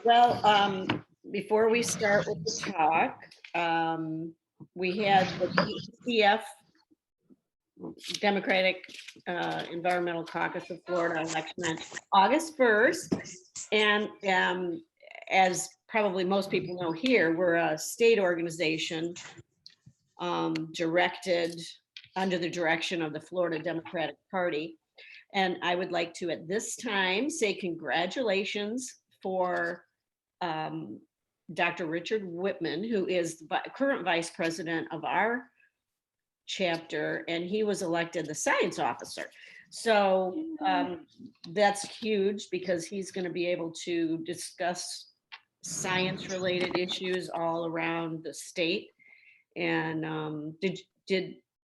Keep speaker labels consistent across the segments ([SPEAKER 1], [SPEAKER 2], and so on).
[SPEAKER 1] Well, before we start with the talk, we had the DECF, Democratic Environmental Caucus of Florida election on August 1st. And as probably most people know here, we're a state organization directed under the direction of the Florida Democratic Party. And I would like to, at this time, say congratulations for Dr. Richard Whitman, who is the current vice president of our chapter, and he was elected the science officer. So that's huge because he's going to be able to discuss science-related issues all around the state. And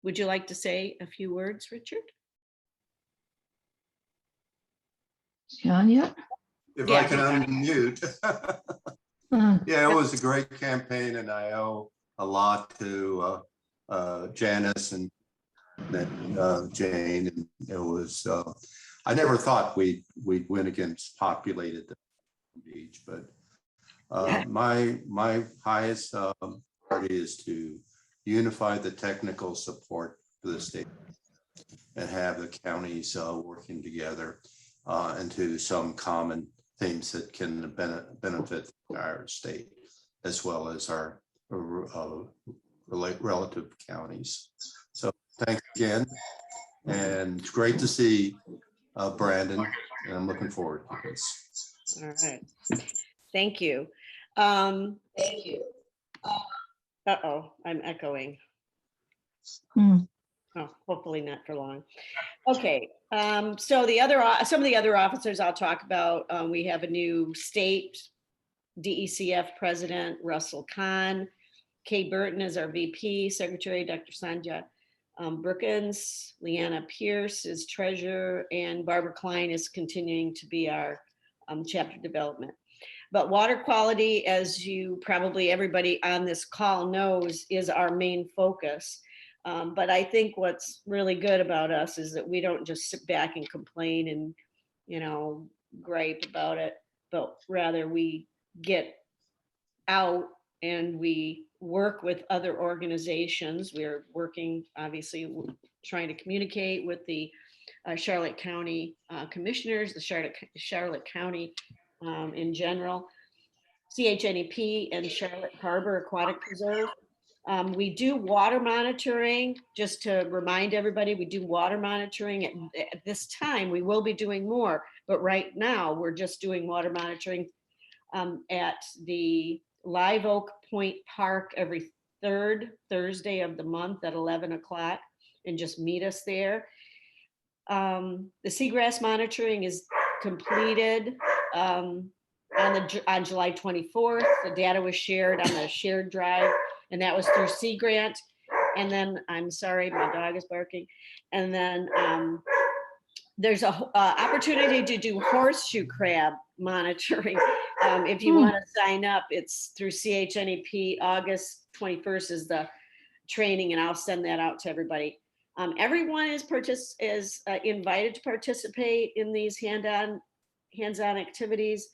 [SPEAKER 1] would you like to say a few words, Richard?
[SPEAKER 2] John, yet?
[SPEAKER 3] If I can unmute. Yeah, it was a great campaign, and I owe a lot to Janice and Jane. And it was, I never thought we'd win against populated beach, but my highest priority is to unify the technical support for the state and have the counties working together into some common themes that can benefit our state as well as our relative counties. So thanks again, and it's great to see Brandon, and I'm looking forward to this.
[SPEAKER 1] All right, thank you. Thank you. Uh-oh, I'm echoing. Oh, hopefully not for long. Okay, so some of the other officers I'll talk about. We have a new state DECF president, Russell Kahn. Kay Burton is our VP, Secretary Dr. Sanja Brookins. Leanna Pierce is treasurer, and Barbara Klein is continuing to be our chapter development. But water quality, as you probably everybody on this call knows, is our main focus. But I think what's really good about us is that we don't just sit back and complain and, gripe about it, but rather we get out and we work with other organizations. We're working, obviously, trying to communicate with the Charlotte County commissioners, the Charlotte County in general, CHNEP, and Charlotte Harbor Aquatic Preserve. We do water monitoring. Just to remind everybody, we do water monitoring at this time. We will be doing more, but right now we're just doing water monitoring at the Live Oak Point Park every third Thursday of the month at 11 o'clock, and just meet us there. The Seagrass Monitoring is completed on July 24th. The data was shared on the shared drive, and that was through Sea Grant. And then, I'm sorry, my dog is barking. And then there's a opportunity to do horseshoe crab monitoring. If you want to sign up, it's through CHNEP. August 21st is the training, and I'll send that out to everybody. Everyone is invited to participate in these hands-on activities.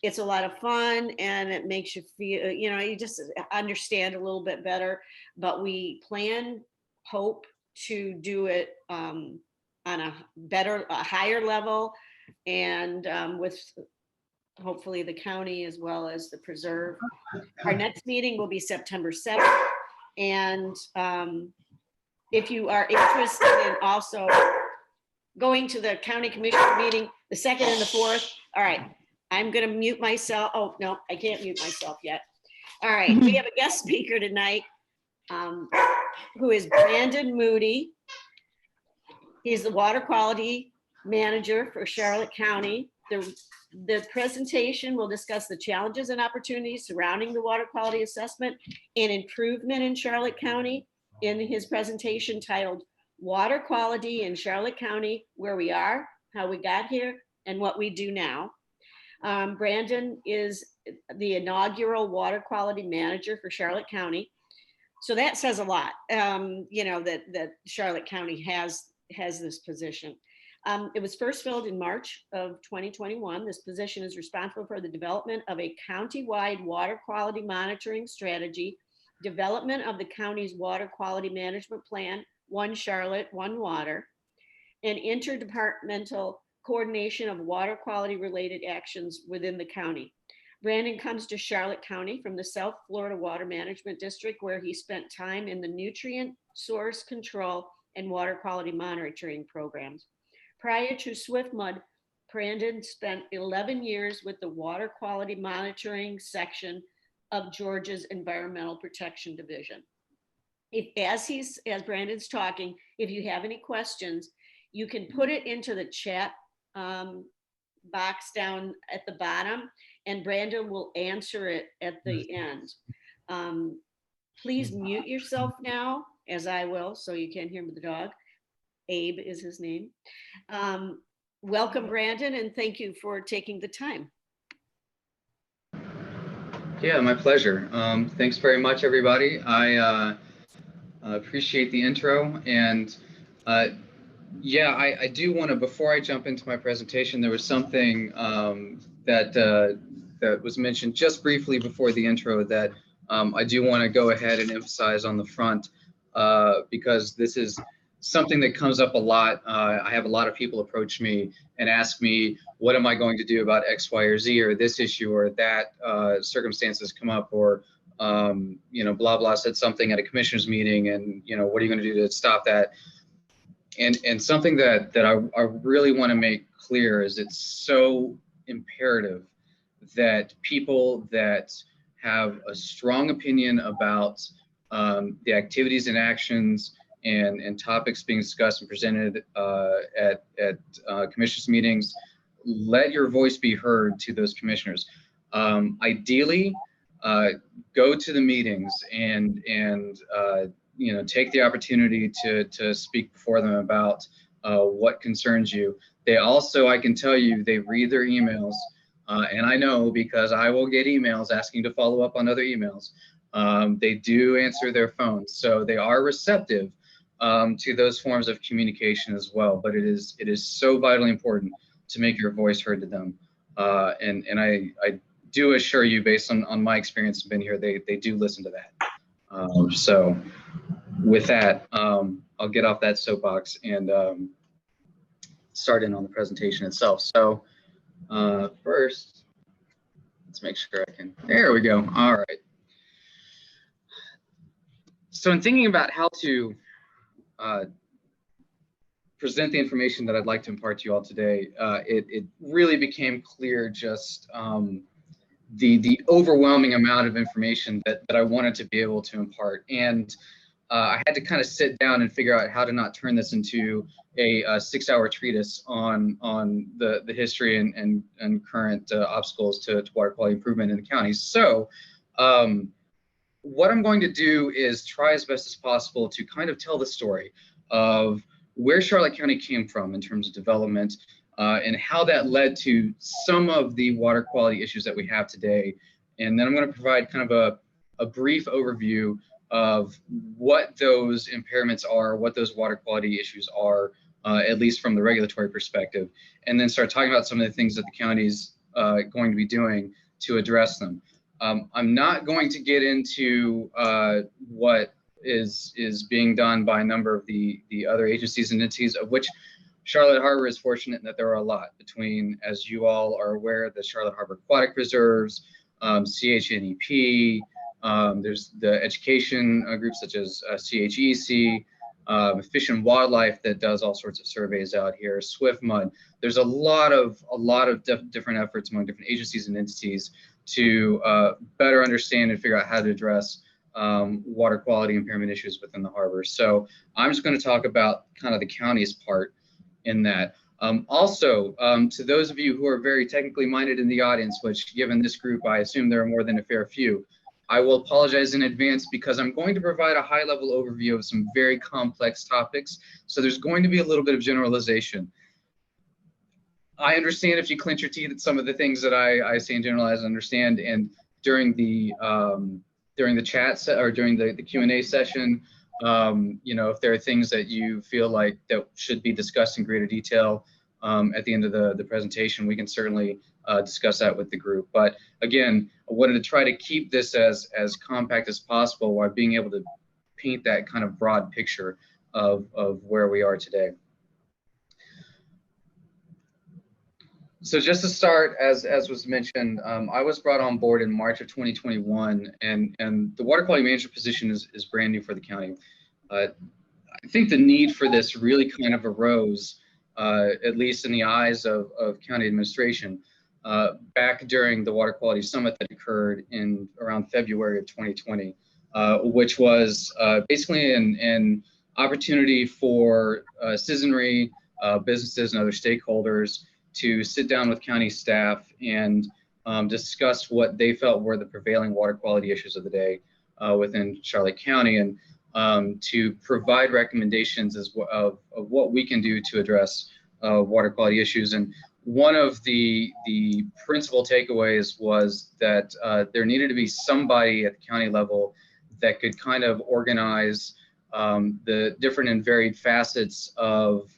[SPEAKER 1] It's a lot of fun, and it makes you feel, you just understand a little bit better. But we hope to do it on a higher level, and with hopefully the county as well as the preserve. Our next meeting will be September 7th. And if you are interested in also going to the county commission meeting, the 2nd and the 4th, all right, I'm going to mute myself. Oh, no, I can't mute myself yet. All right, we have a guest speaker tonight who is Brandon Moody. He's the water quality manager for Charlotte County. The presentation will discuss the challenges and opportunities surrounding the water quality assessment and improvement in Charlotte County in his presentation titled Water Quality in Charlotte County, Where We Are, How We Got Here, and What We Do Now. Brandon is the inaugural water quality manager for Charlotte County. So that says a lot, that Charlotte County has this position. It was first filled in March of 2021. This position is responsible for the development of a county-wide water quality monitoring strategy, development of the county's water quality management plan, One Charlotte, One Water, and interdepartmental coordination of water quality related actions within the county. Brandon comes to Charlotte County from the South Florida Water Management District, where he spent time in the nutrient source control and water quality monitoring programs. Prior to SwiftMud, Brandon spent 11 years with the water quality monitoring section of Georgia's Environmental Protection Division. As Brandon's talking, if you have any questions, you can put it into the chat box down at the bottom, and Brandon will answer it at the end. Please mute yourself now, as I will, so you can't hear the dog. Abe is his name. Welcome, Brandon, and thank you for taking the time.
[SPEAKER 4] Yeah, my pleasure. Thanks very much, everybody. I appreciate the intro, and yeah, I do want to, before I jump into my presentation, there was something that was mentioned just briefly before the intro that I do want to go ahead and emphasize on the front, because this is something that comes up a lot. I have a lot of people approach me and ask me, what am I going to do about X, Y, or Z, or this issue, or that circumstances come up, or you know, blah, blah, said something at a commissioner's meeting, and, you know, what are you going to do to stop that? And something that I really want to make clear is it's so imperative that people that have a strong opinion about the activities and actions and topics being discussed and presented at commissioners meetings, let your voice be heard to those commissioners. Ideally, go to the meetings and you know, take the opportunity to speak before them about what concerns you. They also, I can tell you, they read their emails, and I know because I will get emails asking to follow up on other emails. They do answer their phones, so they are receptive to those forms of communication as well. But it is so vitally important to make your voice heard to them, and I do assure you, based on my experience, been here, they do listen to that. So with that, I'll get off that soapbox and start in on the presentation itself. So first, let's make sure I can, there we go. All right. So in thinking about how to present the information that I'd like to impart to you all today, it really became clear just the overwhelming amount of information that I wanted to be able to impart. And I had to kind of sit down and figure out how to not turn this into a 6-hour treatise on the history and current obstacles to water quality improvement in the county. So what I'm going to do is try as best as possible to kind of tell the story of where Charlotte County came from in terms of development, and how that led to some of the water quality issues that we have today. And then I'm going to provide kind of a brief overview of what those impairments are, what those water quality issues are, at least from the regulatory perspective, and then start talking about some of the things that the county's going to be doing to address them. I'm not going to get into what is being done by a number of the other agencies and entities, of which Charlotte Harbor is fortunate in that there are a lot between, as you all are aware, the Charlotte Harbor Aquatic Reserves, CHNEP, there's the education groups such as CHEC, Fish and Wildlife that does all sorts of surveys out here, SwiftMud. There's a lot of different efforts among different agencies and entities to better understand and figure out how to address water quality impairment issues within the harbor. So I'm just going to talk about kind of the county's part in that. Also, to those of you who are very technically minded in the audience, which given this group, I assume there are more than a fair few, I will apologize in advance because I'm going to provide a high-level overview of some very complex topics. So there's going to be a little bit of generalization. I understand if you clench your teeth at some of the things that I say and generalize, understand, and during the chat or during the Q&A session, you know, if there are things that you feel like that should be discussed in greater detail, at the end of the presentation, we can certainly discuss that with the group. But again, I wanted to try to keep this as compact as possible while being able to paint that kind of broad picture of where we are today. So just to start, as was mentioned, I was brought on board in March of 2021, and the water quality management position is brand new for the county. I think the need for this really kind of arose, at least in the eyes of county administration, back during the Water Quality Summit that occurred in around February of 2020, which was basically an opportunity for citizenry, businesses, and other stakeholders to sit down with county staff and discuss what they felt were the prevailing water quality issues of the day within Charlotte County, and to provide recommendations of what we can do to address water quality issues. And one of the principal takeaways was that there needed to be somebody at the county level that could kind of organize the different and varied facets of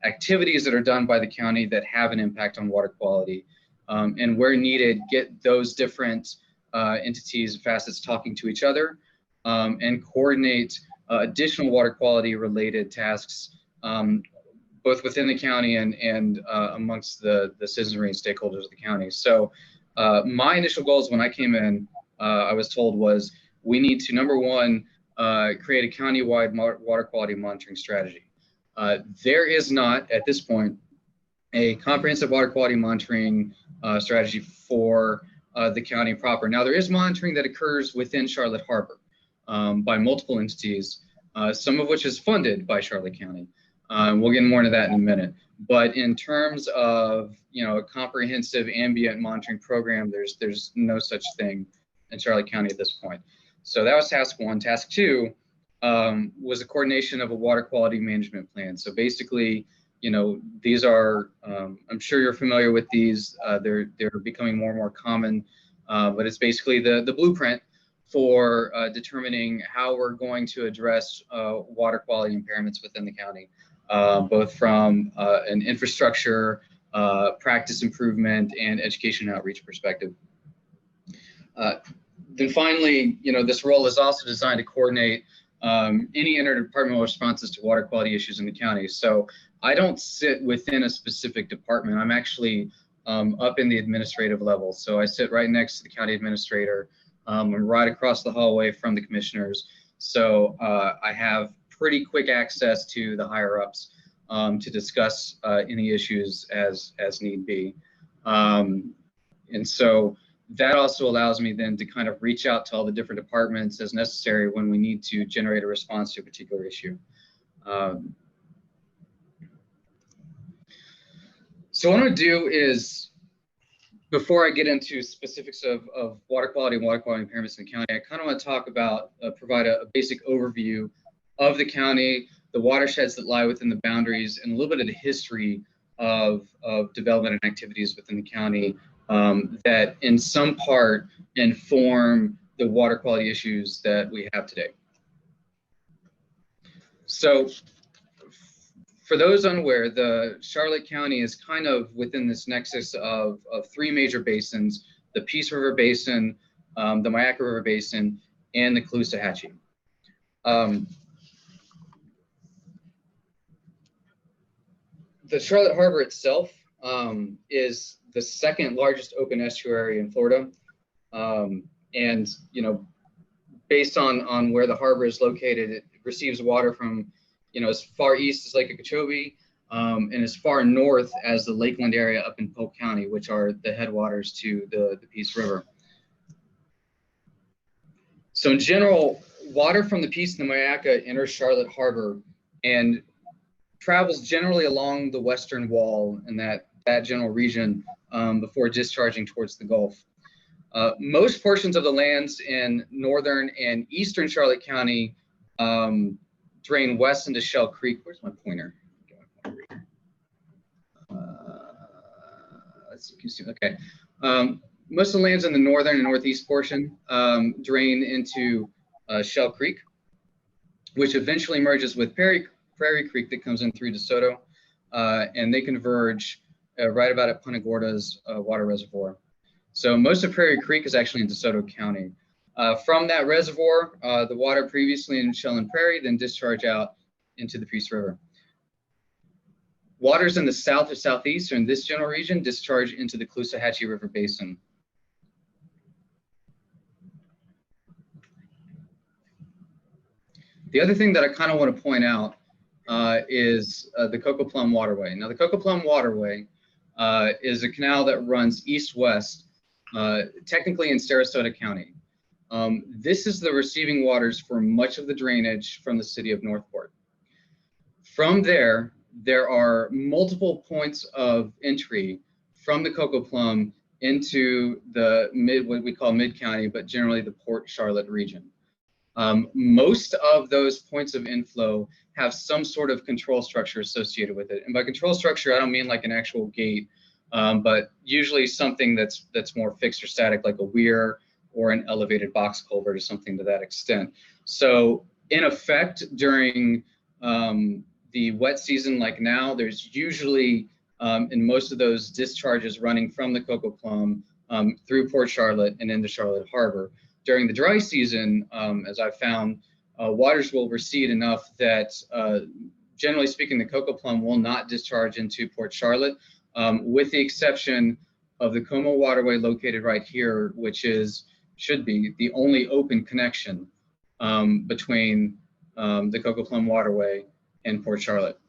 [SPEAKER 4] activities that are done by the county that have an impact on water quality, and where needed, get those different entities, facets talking to each other, and coordinate additional water quality related tasks, both within the county and amongst the citizenry and stakeholders of the county. So my initial goals when I came in, I was told, was we need to, number one, create a county-wide water quality monitoring strategy. There is not, at this point, a comprehensive water quality monitoring strategy for the county proper. Now, there is monitoring that occurs within Charlotte Harbor by multiple entities, some of which is funded by Charlotte County. We'll get more into that in a minute. But in terms of, a comprehensive ambient monitoring program, there's no such thing in Charlotte County at this point. So that was task one. Task two was a coordination of a water quality management plan. So basically, these are, I'm sure you're familiar with these, they're becoming more and more common, but it's basically the blueprint for determining how we're going to address water quality impairments within the county, both from an infrastructure, practice improvement, and education outreach perspective. Then finally, this role is also designed to coordinate any interdepartmental responses to water quality issues in the county. So I don't sit within a specific department. I'm actually up in the administrative level. So I sit right next to the county administrator. I'm right across the hallway from the commissioners. So I have pretty quick access to the higher ups to discuss any issues as need be. And so that also allows me then to kind of reach out to all the different departments as necessary when we need to generate a response to a particular issue. So what I'm going to do is, before I get into specifics of water quality and water quality impairments in the county, I kind of want to talk about, provide a basic overview of the county, the watersheds that lie within the boundaries, and a little bit of the history of development and activities within the county that in some part inform the water quality issues that we have today. So for those unaware, the Charlotte County is kind of within this nexus of three major basins: the Peace River Basin, the Myakka River Basin, and the Caloosahatchee. The Charlotte Harbor itself is the second largest open estuary in Florida. And, based on where the harbor is located, it receives water from, as far east as Lake Okeechobee, and as far north as the Lakeland area up in Polk County, which are the headwaters to the Peace River. So in general, water from the Peace and the Myakka enters Charlotte Harbor and travels generally along the western wall in that general region before discharging towards the Gulf. Most portions of the lands in northern and eastern Charlotte County drain west into Shell Creek. Where's my pointer? Let's see, you can see, okay. Most of the lands in the northern and northeast portion drain into Shell Creek, which eventually merges with Prairie Creek that comes in through DeSoto. and they converge right about at Punta Gorda's water reservoir. So most of Prairie Creek is actually in DeSoto County. From that reservoir, the water previously in Shell and Prairie then discharge out into the Peace River. Waters in the south or southeast or in this general region discharge into the Caloosahatchee River Basin. The other thing that I kind of want to point out is the Coco Plum Waterway. Now, the Coco Plum Waterway is a canal that runs east-west, technically in Sarasota County. This is the receiving waters for much of the drainage from the city of Northport. From there, there are multiple points of entry from the Coco Plum into the what we call mid-county, but generally the Port Charlotte region. Most of those points of inflow have some sort of control structure associated with it. And by control structure, I don't mean like an actual gate, but usually something that's more fixed or static, like a weir or an elevated box culvert or something to that extent. So in effect, during the wet season like now, there's usually in most of those discharges running from the Coco Plum through Port Charlotte and into Charlotte Harbor. During the dry season, as I've found, waters will recede enough that generally speaking, the Coco Plum will not discharge into Port Charlotte, with the exception of the Como Waterway located right here, which should be the only open connection between the Coco Plum Waterway and Port Charlotte.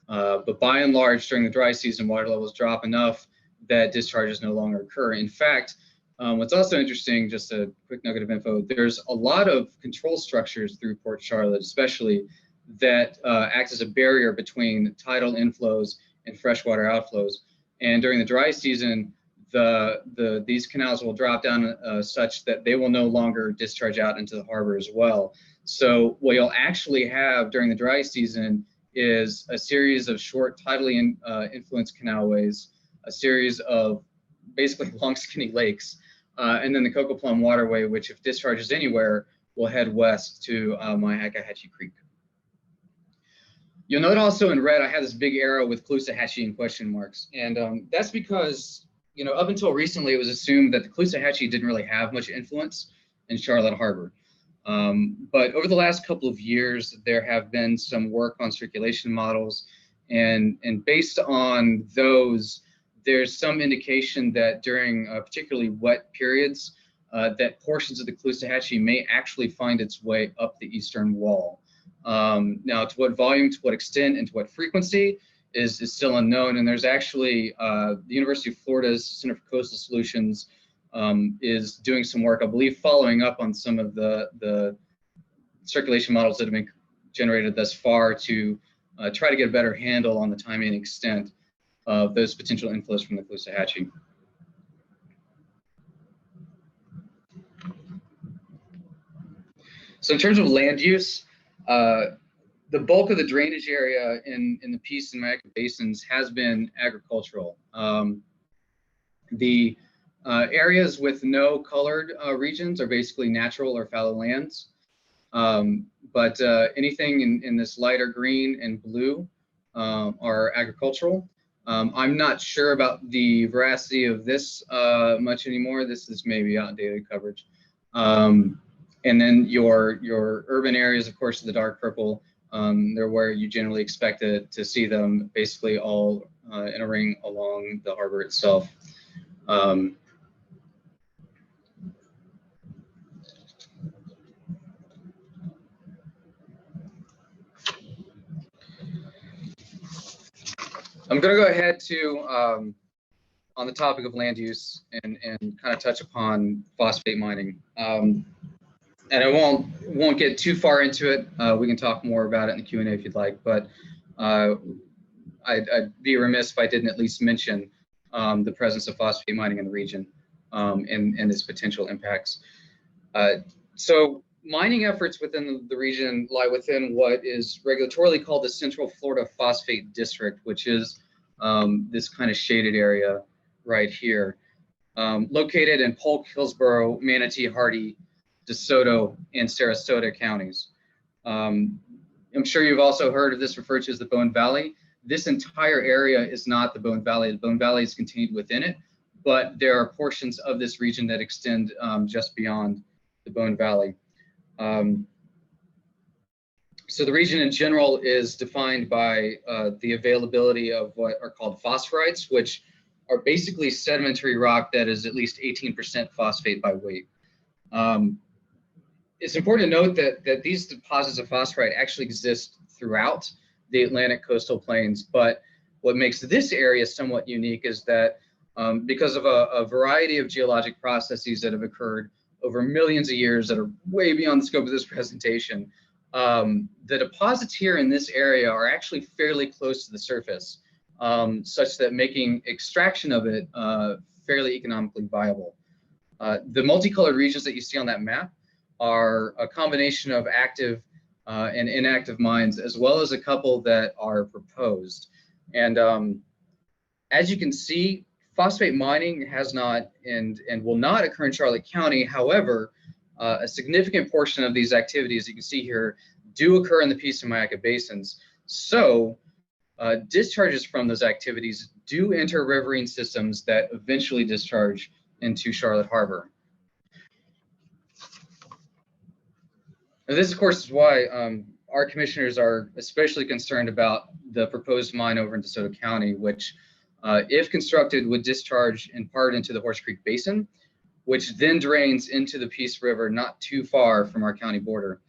[SPEAKER 4] But by and large, during the dry season, water levels drop enough that discharges no longer occur. In fact, what's also interesting, just a quick nugget of info, there's a lot of control structures through Port Charlotte, especially that act as a barrier between tidal inflows and freshwater outflows. And during the dry season, these canals will drop down such that they will no longer discharge out into the harbor as well. So what you'll actually have during the dry season is a series of short tidally influenced canalways, a series of basically long skinny lakes, and then the Coco Plum Waterway, which if discharges anywhere, will head west to Myakkahatchee Creek. You'll note also in red, I have this big arrow with Caloosahatchee in question marks. And that's because, you know, up until recently, it was assumed that the Caloosahatchee didn't really have much influence in Charlotte Harbor. But over the last couple of years, there have been some work on circulation models. And based on those, there's some indication that during particularly wet periods, that portions of the Caloosahatchee may actually find its way up the eastern wall. Now, to what volume, to what extent, and to what frequency is still unknown. And there's actually the University of Florida's Center for Coastal Solutions is doing some work, I believe, following up on some of the circulation models that have been generated thus far to try to get a better handle on the timing and extent of those potential inflows from the Caloosahatchee. So in terms of land use, the bulk of the drainage area in the Peace and Myakka basins has been agricultural. The areas with no colored regions are basically natural or fallow lands. But anything in this lighter green and blue are agricultural. I'm not sure about the veracity of this much anymore. This is maybe outdated coverage. And then your urban areas, of course, the dark purple, they're where you generally expect to see them basically all in a ring along the harbor itself. I'm going to go ahead to, on the topic of land use and kind of touch upon phosphate mining. And I won't get too far into it. We can talk more about it in the Q&A if you'd like, but I'd be remiss if I didn't at least mention the presence of phosphate mining in the region and its potential impacts. So mining efforts within the region lie within what is regulatorily called the Central Florida Phosphate District, which is this kind of shaded area right here, located in Polk, Hillsborough, Manatee, Hardy, DeSoto, and Sarasota counties. I'm sure you've also heard of this referred to as the Bone Valley. this entire area is not the Bone Valley. The Bone Valley is contained within it, but there are portions of this region that extend just beyond the Bone Valley. So the region in general is defined by the availability of what are called phosphorites, which are basically sedimentary rock that is at least 18% phosphate by weight. It's important to note that these deposits of phosphorite actually exist throughout the Atlantic coastal plains, but what makes this area somewhat unique is that because of a variety of geologic processes that have occurred over millions of years that are way beyond the scope of this presentation, the deposits here in this area are actually fairly close to the surface, such that making extraction of it fairly economically viable. The multicolored regions that you see on that map are a combination of active and inactive mines, as well as a couple that are proposed. And as you can see, phosphate mining has not and will not occur in Charlotte County. However, a significant portion of these activities you can see here do occur in the Peace and Mayaca basins. So discharges from those activities do enter riverine systems that eventually discharge into Charlotte Harbor. Now, this, of course, is why our commissioners are especially concerned about the proposed mine over in DeSoto County, which, if constructed, would discharge in part into the Horse Creek Basin, which then drains into the Peace River not too far from our county border.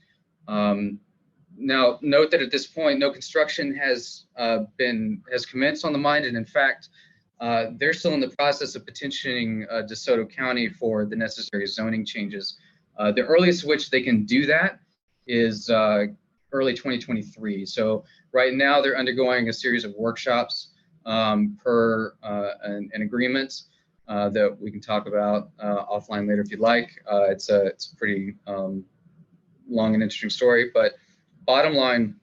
[SPEAKER 4] Now, note that at this point, no construction has commenced on the mine, and in fact, they're still in the process of petitioning DeSoto County for the necessary zoning changes. The earliest which they can do that is early 2023. So right now they're undergoing a series of workshops per an agreement that we can talk about offline later if you'd like. It's a pretty long and interesting story, but bottom line,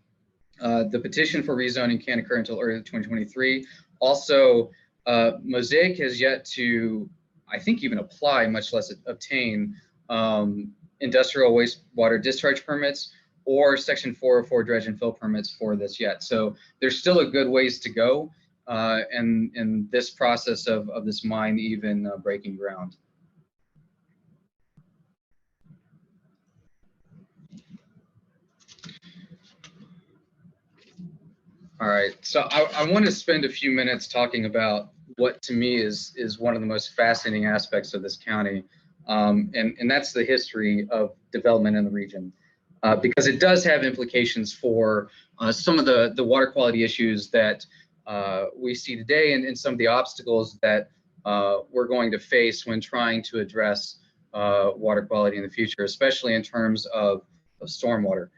[SPEAKER 4] the petition for rezoning can't occur until early 2023. Also, Mosaic has yet to, I think, even apply, much less obtain industrial wastewater discharge permits or Section 404 dredge and fill permits for this yet. So there's still a good ways to go in this process of this mine even breaking ground. All right, so I want to spend a few minutes talking about what to me is one of the most fascinating aspects of this county, and that's the history of development in the region, because it does have implications for some of the water quality issues that we see today and some of the obstacles that we're going to face when trying to address water quality in the future, especially in terms of stormwater.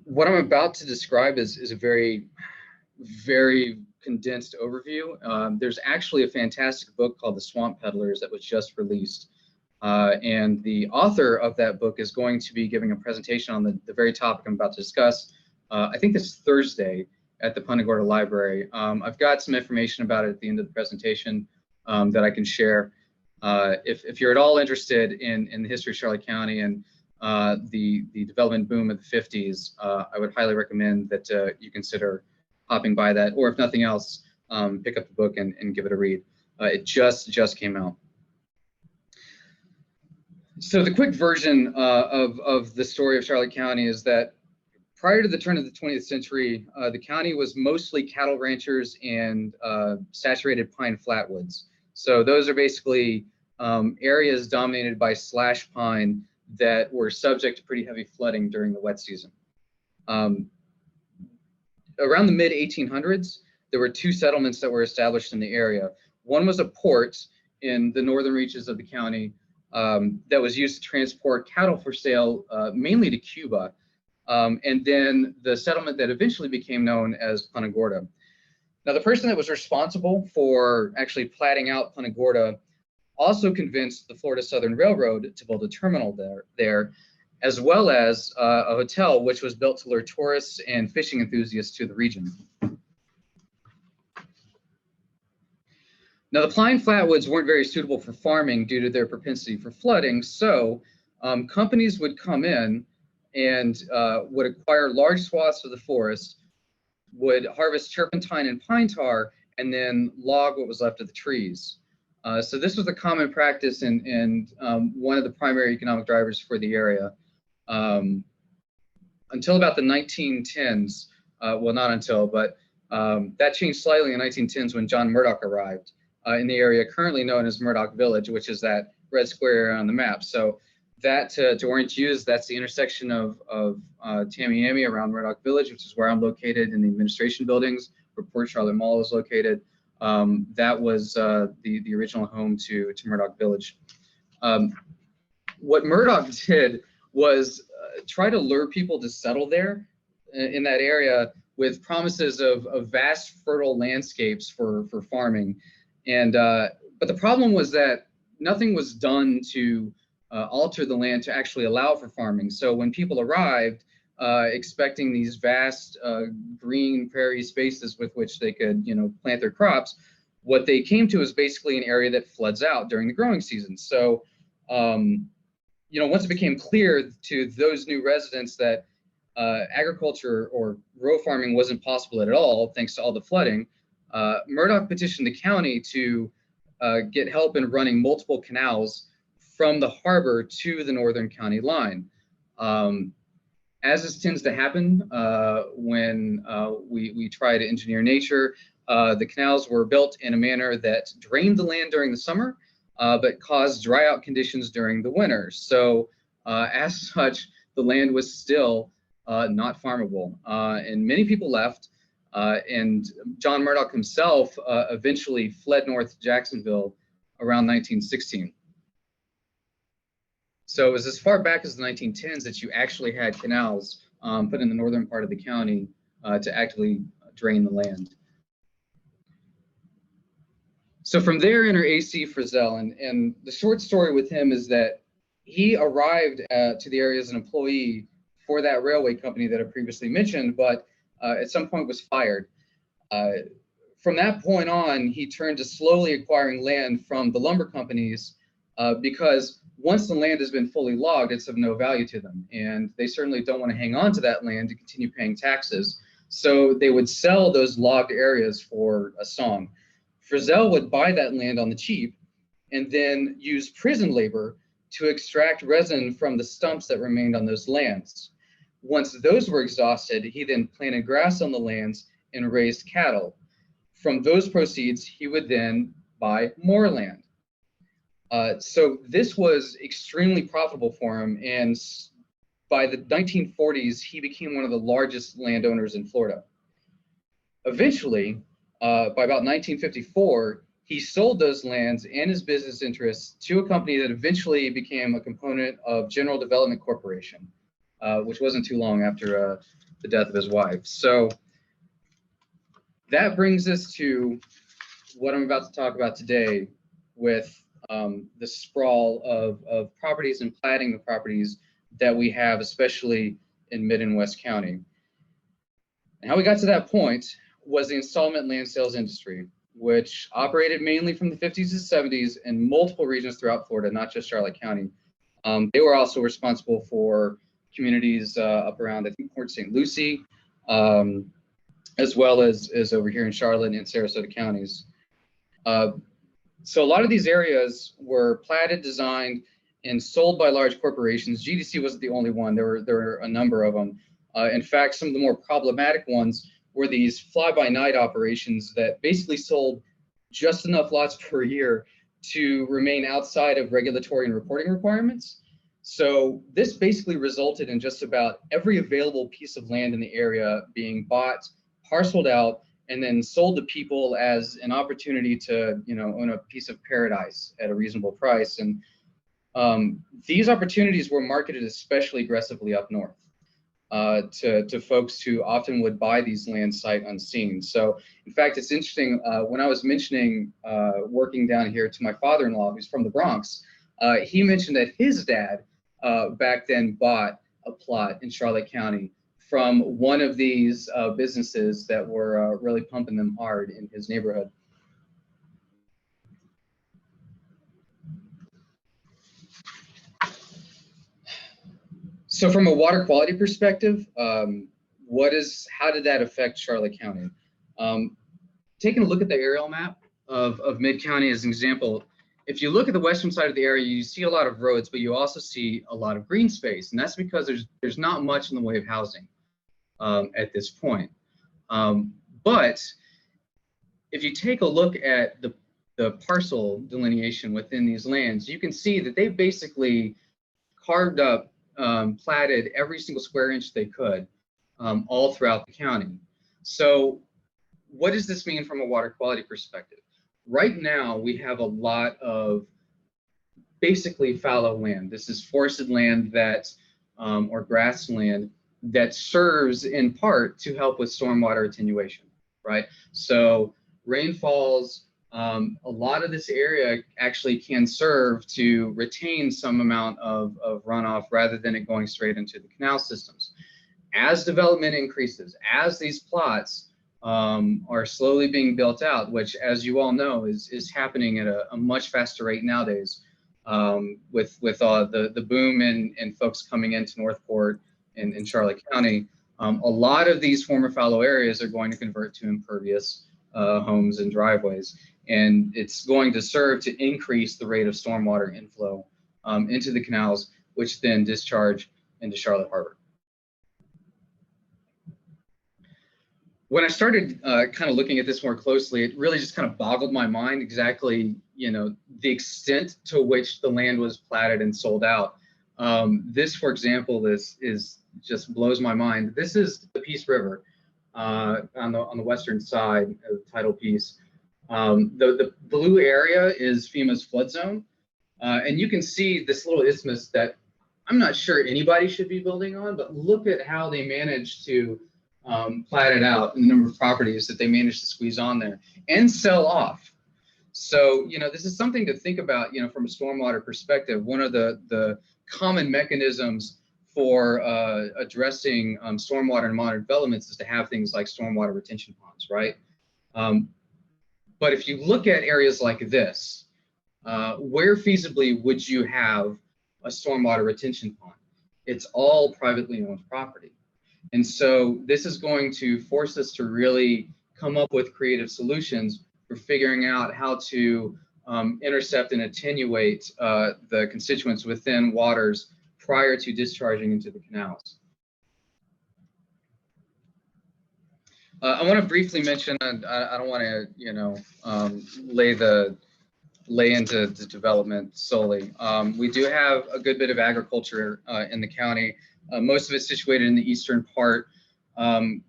[SPEAKER 4] What I'm about to describe is a very, very condensed overview. There's actually a fantastic book called The Swamp Peddlers that was just released. And the author of that book is going to be giving a presentation on the very topic I'm about to discuss. I think this Thursday at the Punta Gorda Library. I've got some information about it at the end of the presentation that I can share. If you're at all interested in the history of Charlotte County and the development boom of the 50s, I would highly recommend that you consider hopping by that, or if nothing else, pick up the book and give it a read. It just came out. So the quick version of the story of Charlotte County is that prior to the turn of the 20th century, the county was mostly cattle ranchers and saturated pine flatwoods. So those are basically areas dominated by slash pine that were subject to pretty heavy flooding during the wet season. Around the mid 1800s, there were two settlements that were established in the area. One was a port in the northern reaches of the county that was used to transport cattle for sale, mainly to Cuba. And then the settlement that eventually became known as Punta Gorda. Now, the person that was responsible for actually platting out Punta Gorda also convinced the Florida Southern Railroad to build a terminal there, as well as a hotel which was built to lure tourists and fishing enthusiasts to the region. Now, the pine flatwoods weren't very suitable for farming due to their propensity for flooding, so companies would come in and would acquire large swaths of the forest, would harvest turpentine and pine tar, and then log what was left of the trees. So this was a common practice and one of the primary economic drivers for the area. Until about the 1910s, well, not until, but that changed slightly in the 1910s when John Murdoch arrived in the area currently known as Murdoch Village, which is that red square area on the map. So that, to orient you, that's the intersection of Tamiami around Murdoch Village, which is where I'm located in the administration buildings, where Port Charlotte Mall is located. That was the original home to Murdoch Village. What Murdoch did was try to lure people to settle there in that area with promises of vast fertile landscapes for farming. And but the problem was that nothing was done to alter the land to actually allow for farming. So when people arrived expecting these vast green prairie spaces with which they could, plant their crops, what they came to is basically an area that floods out during the growing season. So once it became clear to those new residents that agriculture or row farming wasn't possible at all, thanks to all the flooding, Murdoch petitioned the county to get help in running multiple canals from the harbor to the northern county line. As this tends to happen when we try to engineer nature, the canals were built in a manner that drained the land during the summer, but caused dry out conditions during the winter. So as such, the land was still not farmable. And many people left, and John Murdoch himself eventually fled north to Jacksonville around 1916. So it was as far back as the 1910s that you actually had canals put in the northern part of the county to actively drain the land. So from there, enter A.C. Frizzell, and the short story with him is that he arrived to the area as an employee for that railway company that I previously mentioned, but at some point was fired. From that point on, he turned to slowly acquiring land from the lumber companies because once the land has been fully logged, it's of no value to them, and they certainly don't want to hang on to that land to continue paying taxes. So they would sell those logged areas for a song. Frizzell would buy that land on the cheap and then use prison labor to extract resin from the stumps that remained on those lands. Once those were exhausted, he then planted grass on the lands and raised cattle. From those proceeds, he would then buy more land. So this was extremely profitable for him, and by the 1940s, he became one of the largest landowners in Florida. Eventually, by about 1954, he sold those lands and his business interests to a company that eventually became a component of General Development Corporation, which wasn't too long after the death of his wife. So that brings us to what I'm about to talk about today with the sprawl of properties and platting the properties that we have, especially in Mid and West County. And how we got to that point was the installment land sales industry, which operated mainly from the 50s to 70s in multiple regions throughout Florida, not just Charlotte County. They were also responsible for communities up around, I think, Port St. Lucie, as well as over here in Charlotte and Sarasota counties. So a lot of these areas were platted, designed, and sold by large corporations. GDC wasn't the only one. There were a number of them. In fact, some of the more problematic ones were these fly-by-night operations that basically sold just enough lots per year to remain outside of regulatory and reporting requirements. So this basically resulted in just about every available piece of land in the area being bought, parceled out, and then sold to people as an opportunity to, own a piece of paradise at a reasonable price. And these opportunities were marketed especially aggressively up north to folks who often would buy these lands sight unseen. So, in fact, it's interesting, when I was mentioning working down here to my father-in-law, who's from the Bronx, he mentioned that his dad back then bought a plot in Charlotte County from one of these businesses that were really pumping them hard in his neighborhood. So from a water quality perspective, how did that affect Charlotte County? Taking a look at the aerial map of Mid-County as an example, if you look at the western side of the area, you see a lot of roads, but you also see a lot of green space. And that's because there's not much in the way of housing at this point. But if you take a look at the parcel delineation within these lands, you can see that they basically carved up, platted every single square inch they could all throughout the county. So what does this mean from a water quality perspective? Right now, we have a lot of basically fallow land. This is forested land that, or grassland that serves in part to help with stormwater attenuation, right? So rainfalls, a lot of this area actually can serve to retain some amount of runoff rather than it going straight into the canal systems. As development increases, as these plots are slowly being built out, which, as you all know, is happening at a much faster rate nowadays, with the boom and folks coming into Northport in Charlotte County. A lot of these former fallow areas are going to convert to impervious homes and driveways, and it's going to serve to increase the rate of stormwater inflow into the canals, which then discharge into Charlotte Harbor. When I started kind of looking at this more closely, it really just kind of boggled my mind exactly, the extent to which the land was platted and sold out. This, for example, is just blows my mind. This is the Peace River on the western side of the tidal piece. The blue area is FEMA's flood zone, and you can see this little isthmus that I'm not sure anybody should be building on, but look at how they managed to plat it out and the number of properties that they managed to squeeze on there and sell off. So, this is something to think about, from a stormwater perspective. One of the common mechanisms for addressing stormwater and modern developments is to have things like stormwater retention ponds, right? But if you look at areas like this, where feasibly would you have a stormwater retention pond? It's all privately owned property. And so this is going to force us to really come up with creative solutions for figuring out how to intercept and attenuate the constituents within waters prior to discharging into the canals. I want to briefly mention, and I don't want to, lay into the development solely. We do have a good bit of agriculture in the county. Most of it's situated in the eastern part.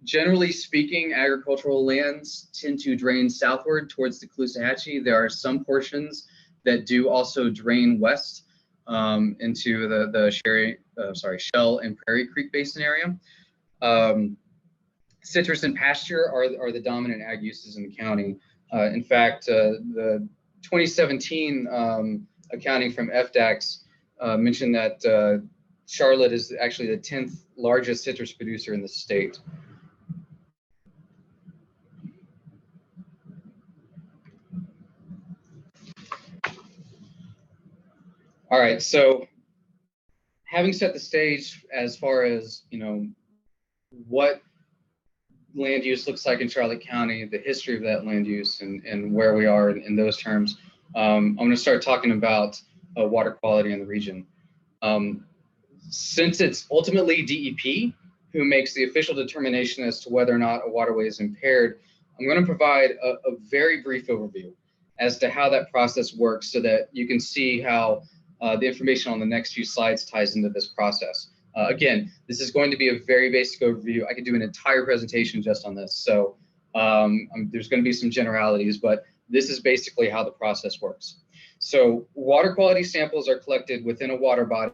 [SPEAKER 4] Generally speaking, agricultural lands tend to drain southward towards the Caloosahatchee. There are some portions that do also drain west into the Shell and Prairie Creek Basin area. Citrus and pasture are the dominant ag uses in the county. In fact, the 2017 accounting from FDAX mentioned that Charlotte is actually the 10th largest citrus producer in the state. All right, so having set the stage as far as, what land use looks like in Charlotte County, the history of that land use and where we are in those terms, I'm going to start talking about water quality in the region. Since it's ultimately DEP who makes the official determination as to whether or not a waterway is impaired, I'm going to provide a very brief overview as to how that process works so that you can see how the information on the next few slides ties into this process. Again, this is going to be a very basic overview. I could do an entire presentation just on this. So there's going to be some generalities, but this is basically how the process works. So water quality samples are collected within a water body,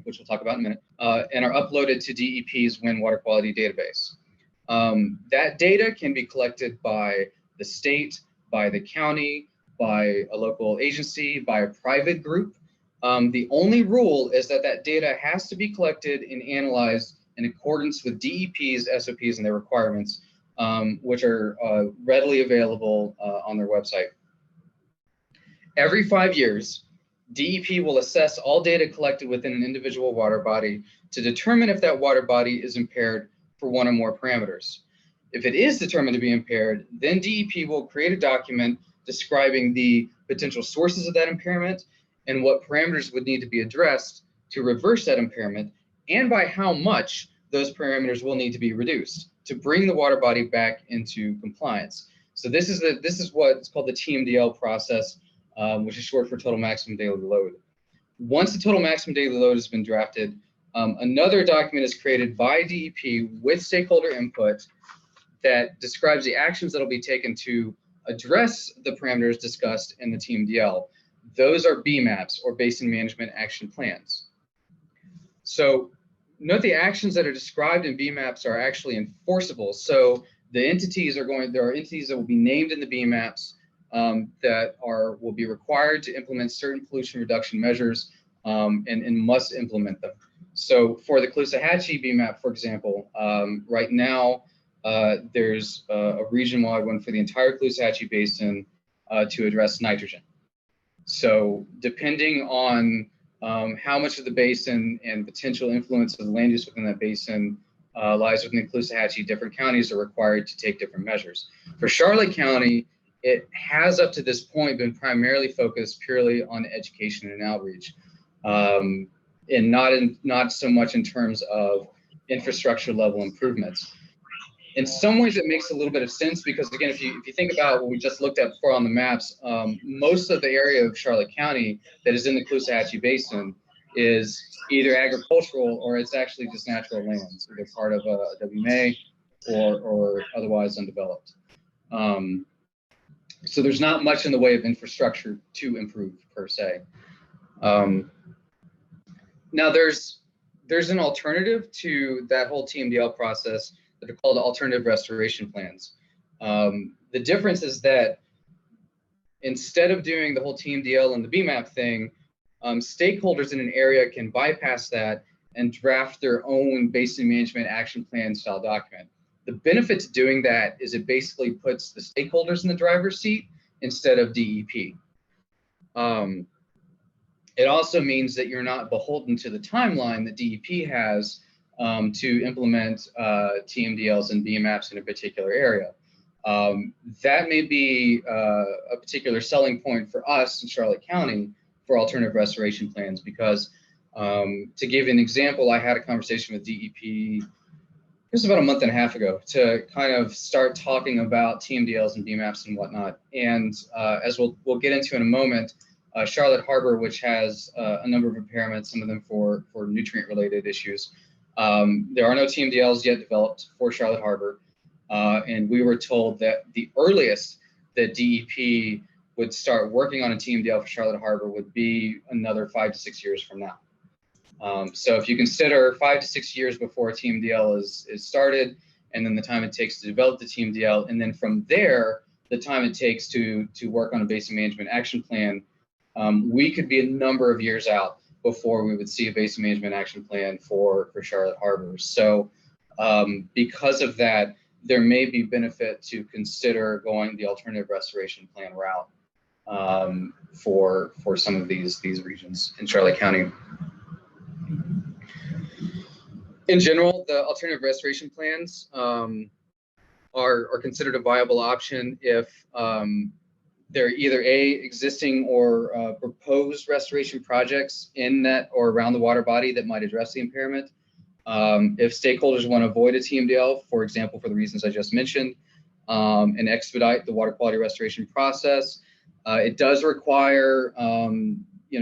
[SPEAKER 4] which we'll talk about in a minute, and are uploaded to DEP's Wind Water Quality Database. That data can be collected by the state, by the county, by a local agency, by a private group. The only rule is that data has to be collected and analyzed in accordance with DEP's SOPs and their requirements, which are readily available on their website. Every 5 years, DEP will assess all data collected within an individual water body to determine if that water body is impaired for one or more parameters. If it is determined to be impaired, then DEP will create a document describing the potential sources of that impairment and what parameters would need to be addressed to reverse that impairment, and by how much those parameters will need to be reduced to bring the water body back into compliance. So this is what's called the TMDL process, which is short for total maximum daily load. Once the total maximum daily load has been drafted, another document is created by DEP with stakeholder input that describes the actions that will be taken to address the parameters discussed in the TMDL. Those are BMAPs, or Basin Management Action Plans. So note the actions that are described in BMAPs are actually enforceable. So the entities there are entities that will be named in the BMAPs that will be required to implement certain pollution reduction measures and must implement them. So for the Caloosahatchee BMAP, for example, right now there's a region-wide one for the entire Caloosahatchee Basin to address nitrogen. So depending on how much of the basin and potential influence of the land use within that basin lies within the Caloosahatchee, different counties are required to take different measures. For Charlotte County, it has up to this point been primarily focused purely on education and outreach, and not so much in terms of infrastructure level improvements. In some ways, it makes a little bit of sense because, again, if you think about what we just looked at before on the maps, most of the area of Charlotte County that is in the Caloosahatchee Basin is either agricultural or it's actually just natural lands, either part of a WMA or otherwise undeveloped. So there's not much in the way of infrastructure to improve per se. Now there's an alternative to that whole TMDL process that are called alternative restoration plans. The difference is that instead of doing the whole TMDL and the BMAP thing, stakeholders in an area can bypass that and draft their own basin management action plan style document. The benefit to doing that is it basically puts the stakeholders in the driver's seat instead of DEP. It also means that you're not beholden to the timeline that DEP has to implement TMDLs and BMAPs in a particular area. That may be a particular selling point for us in Charlotte County for alternative restoration plans, because to give you an example, I had a conversation with DEP just about a month and a half ago to kind of start talking about TMDLs and BMAPs and whatnot. And as we'll get into in a moment, Charlotte Harbor, which has a number of impairments, some of them for nutrient-related issues. There are no TMDLs yet developed for Charlotte Harbor, and we were told that the earliest that DEP would start working on a TMDL for Charlotte Harbor would be another 5 to 6 years from now. So if you consider 5 to 6 years before a TMDL is started, and then the time it takes to develop the TMDL, and then from there, the time it takes to work on a basin management action plan, we could be a number of years out before we would see a basin management action plan for Charlotte Harbor. So because of that, there may be benefit to consider going the alternative restoration plan route for some of these regions in Charlotte County. In general, the alternative restoration plans are considered a viable option if they're either existing or proposed restoration projects in that or around the water body that might address the impairment. If stakeholders want to avoid a TMDL, for example, for the reasons I just mentioned, and expedite the water quality restoration process, it does require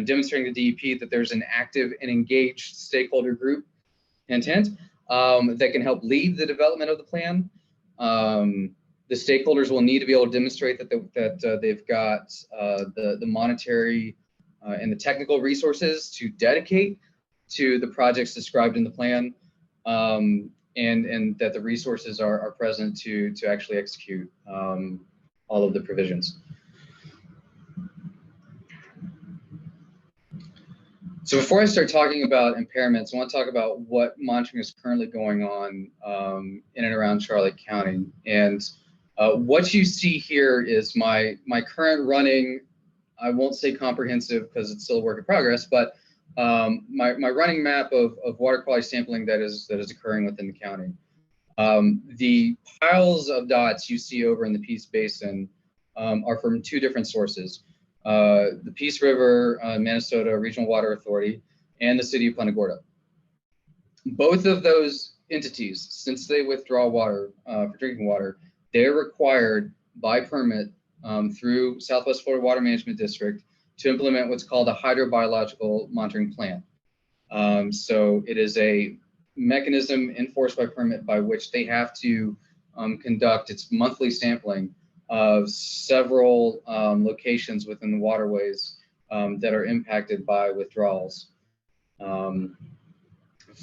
[SPEAKER 4] demonstrating to DEP that there's an active and engaged stakeholder group intent that can help lead the development of the plan. The stakeholders will need to be able to demonstrate that they've got the monetary and the technical resources to dedicate to the projects described in the plan, and that the resources are present to actually execute all of the provisions. So before I start talking about impairments, I want to talk about what monitoring is currently going on in and around Charlotte County. And what you see here is my current running I won't say comprehensive because it's still a work in progress, but my running map of water quality sampling that is occurring within the county. The piles of dots you see over in the Peace Basin are from two different sources. The Peace River, Minnesota Regional Water Authority, and the City of Punta Gorda. Both of those entities, since they withdraw water for drinking water, they're required by permit through Southwest Florida Water Management District to implement what's called a hydrobiological monitoring plan. So it is a mechanism enforced by permit by which they have to conduct its monthly sampling of several locations within the waterways that are impacted by withdrawals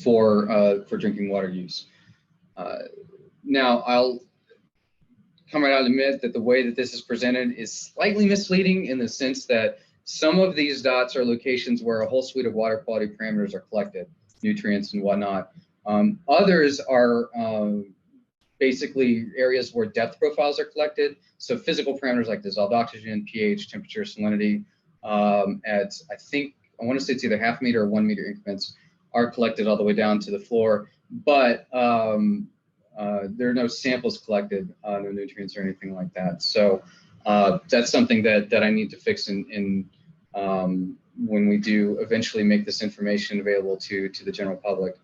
[SPEAKER 4] for drinking water use. Now, I'll come right out and admit that the way that this is presented is slightly misleading in the sense that some of these dots are locations where a whole suite of water quality parameters are collected, nutrients and whatnot. Others are basically areas where depth profiles are collected. So physical parameters like dissolved oxygen, pH, temperature, salinity, at I want to say it's either 0.5 meter or 1 meter increments are collected all the way down to the floor. But there are no samples collected, no nutrients or anything like that. So that's something that I need to fix in when we do eventually make this information available to the general public.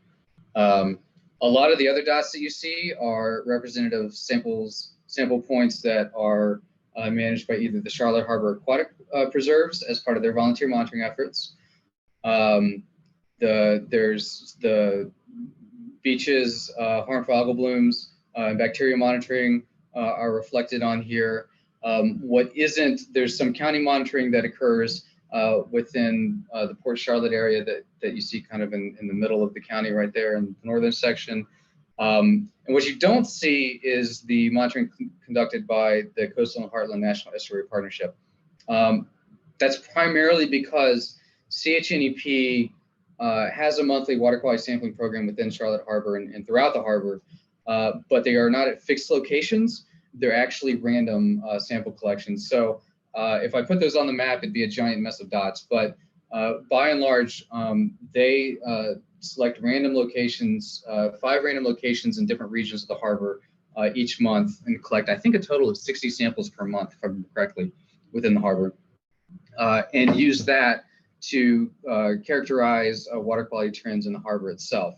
[SPEAKER 4] A lot of the other dots that you see are representative sample points that are managed by either the Charlotte Harbor Aquatic Preserves as part of their volunteer monitoring efforts. There's the beaches, harmful algal blooms, and bacteria monitoring are reflected on here. What isn't, there's some county monitoring that occurs within the Port Charlotte area that you see kind of in the middle of the county right there in the northern section. And what you don't see is the monitoring conducted by the Coastal and Heartland National Estuary Partnership. That's primarily because CHNEP has a monthly water quality sampling program within Charlotte Harbor and throughout the harbor, but they are not at fixed locations. They're actually random sample collections. So if I put those on the map, it'd be a giant mess of dots. But by and large, they select random locations, 5 random locations in different regions of the harbor each month and collect, I think, a total of 60 samples per month, if I remember correctly, within the harbor, and use that to characterize water quality trends in the harbor itself.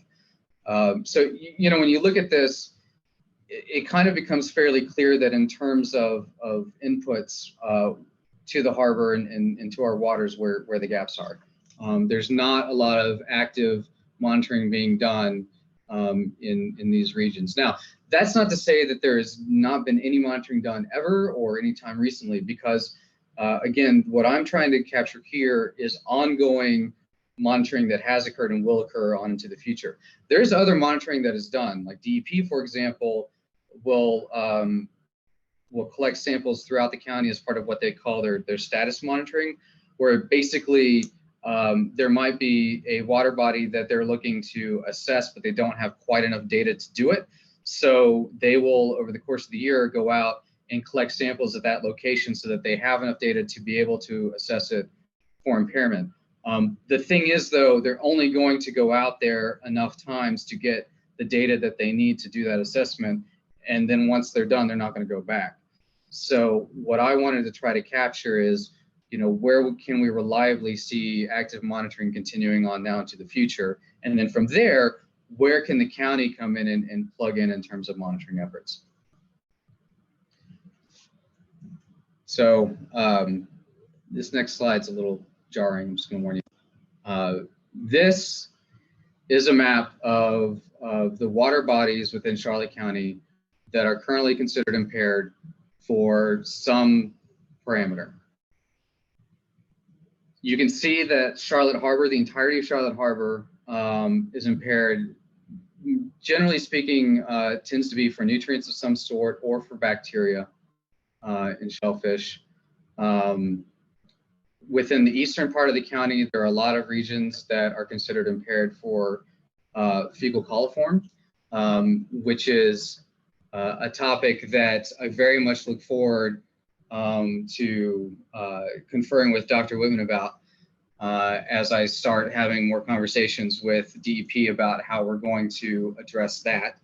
[SPEAKER 4] So, you know, when you look at this, it kind of becomes fairly clear that in terms of inputs to the harbor and to our waters where the gaps are. There's not a lot of active monitoring being done in these regions. Now, that's not to say that there has not been any monitoring done ever or any time recently, because again, what I'm trying to capture here is ongoing monitoring that has occurred and will occur on into the future. There's other monitoring that is done, like DEP, for example, will collect samples throughout the county as part of what they call their status monitoring, where basically there might be a water body that they're looking to assess, but they don't have quite enough data to do it. So they will, over the course of the year, go out and collect samples at that location so that they have enough data to be able to assess it for impairment. The thing is, though, they're only going to go out there enough times to get the data that they need to do that assessment. And then once they're done, they're not going to go back. So what I wanted to try to capture is, you know, where can we reliably see active monitoring continuing on now into the future? And then from there, where can the county come in and plug in terms of monitoring efforts? So this next slide's a little jarring, I'm just going to warn you. This is a map of the water bodies within Charlotte County that are currently considered impaired for some parameter. You can see that Charlotte Harbor, the entirety of Charlotte Harbor, is impaired. Generally speaking, tends to be for nutrients of some sort or for bacteria in shellfish. Within the eastern part of the county, there are a lot of regions that are considered impaired for fecal coliform, which is a topic that I very much look forward to conferring with Dr. Whitman about as I start having more conversations with DEP about how we're going to address that.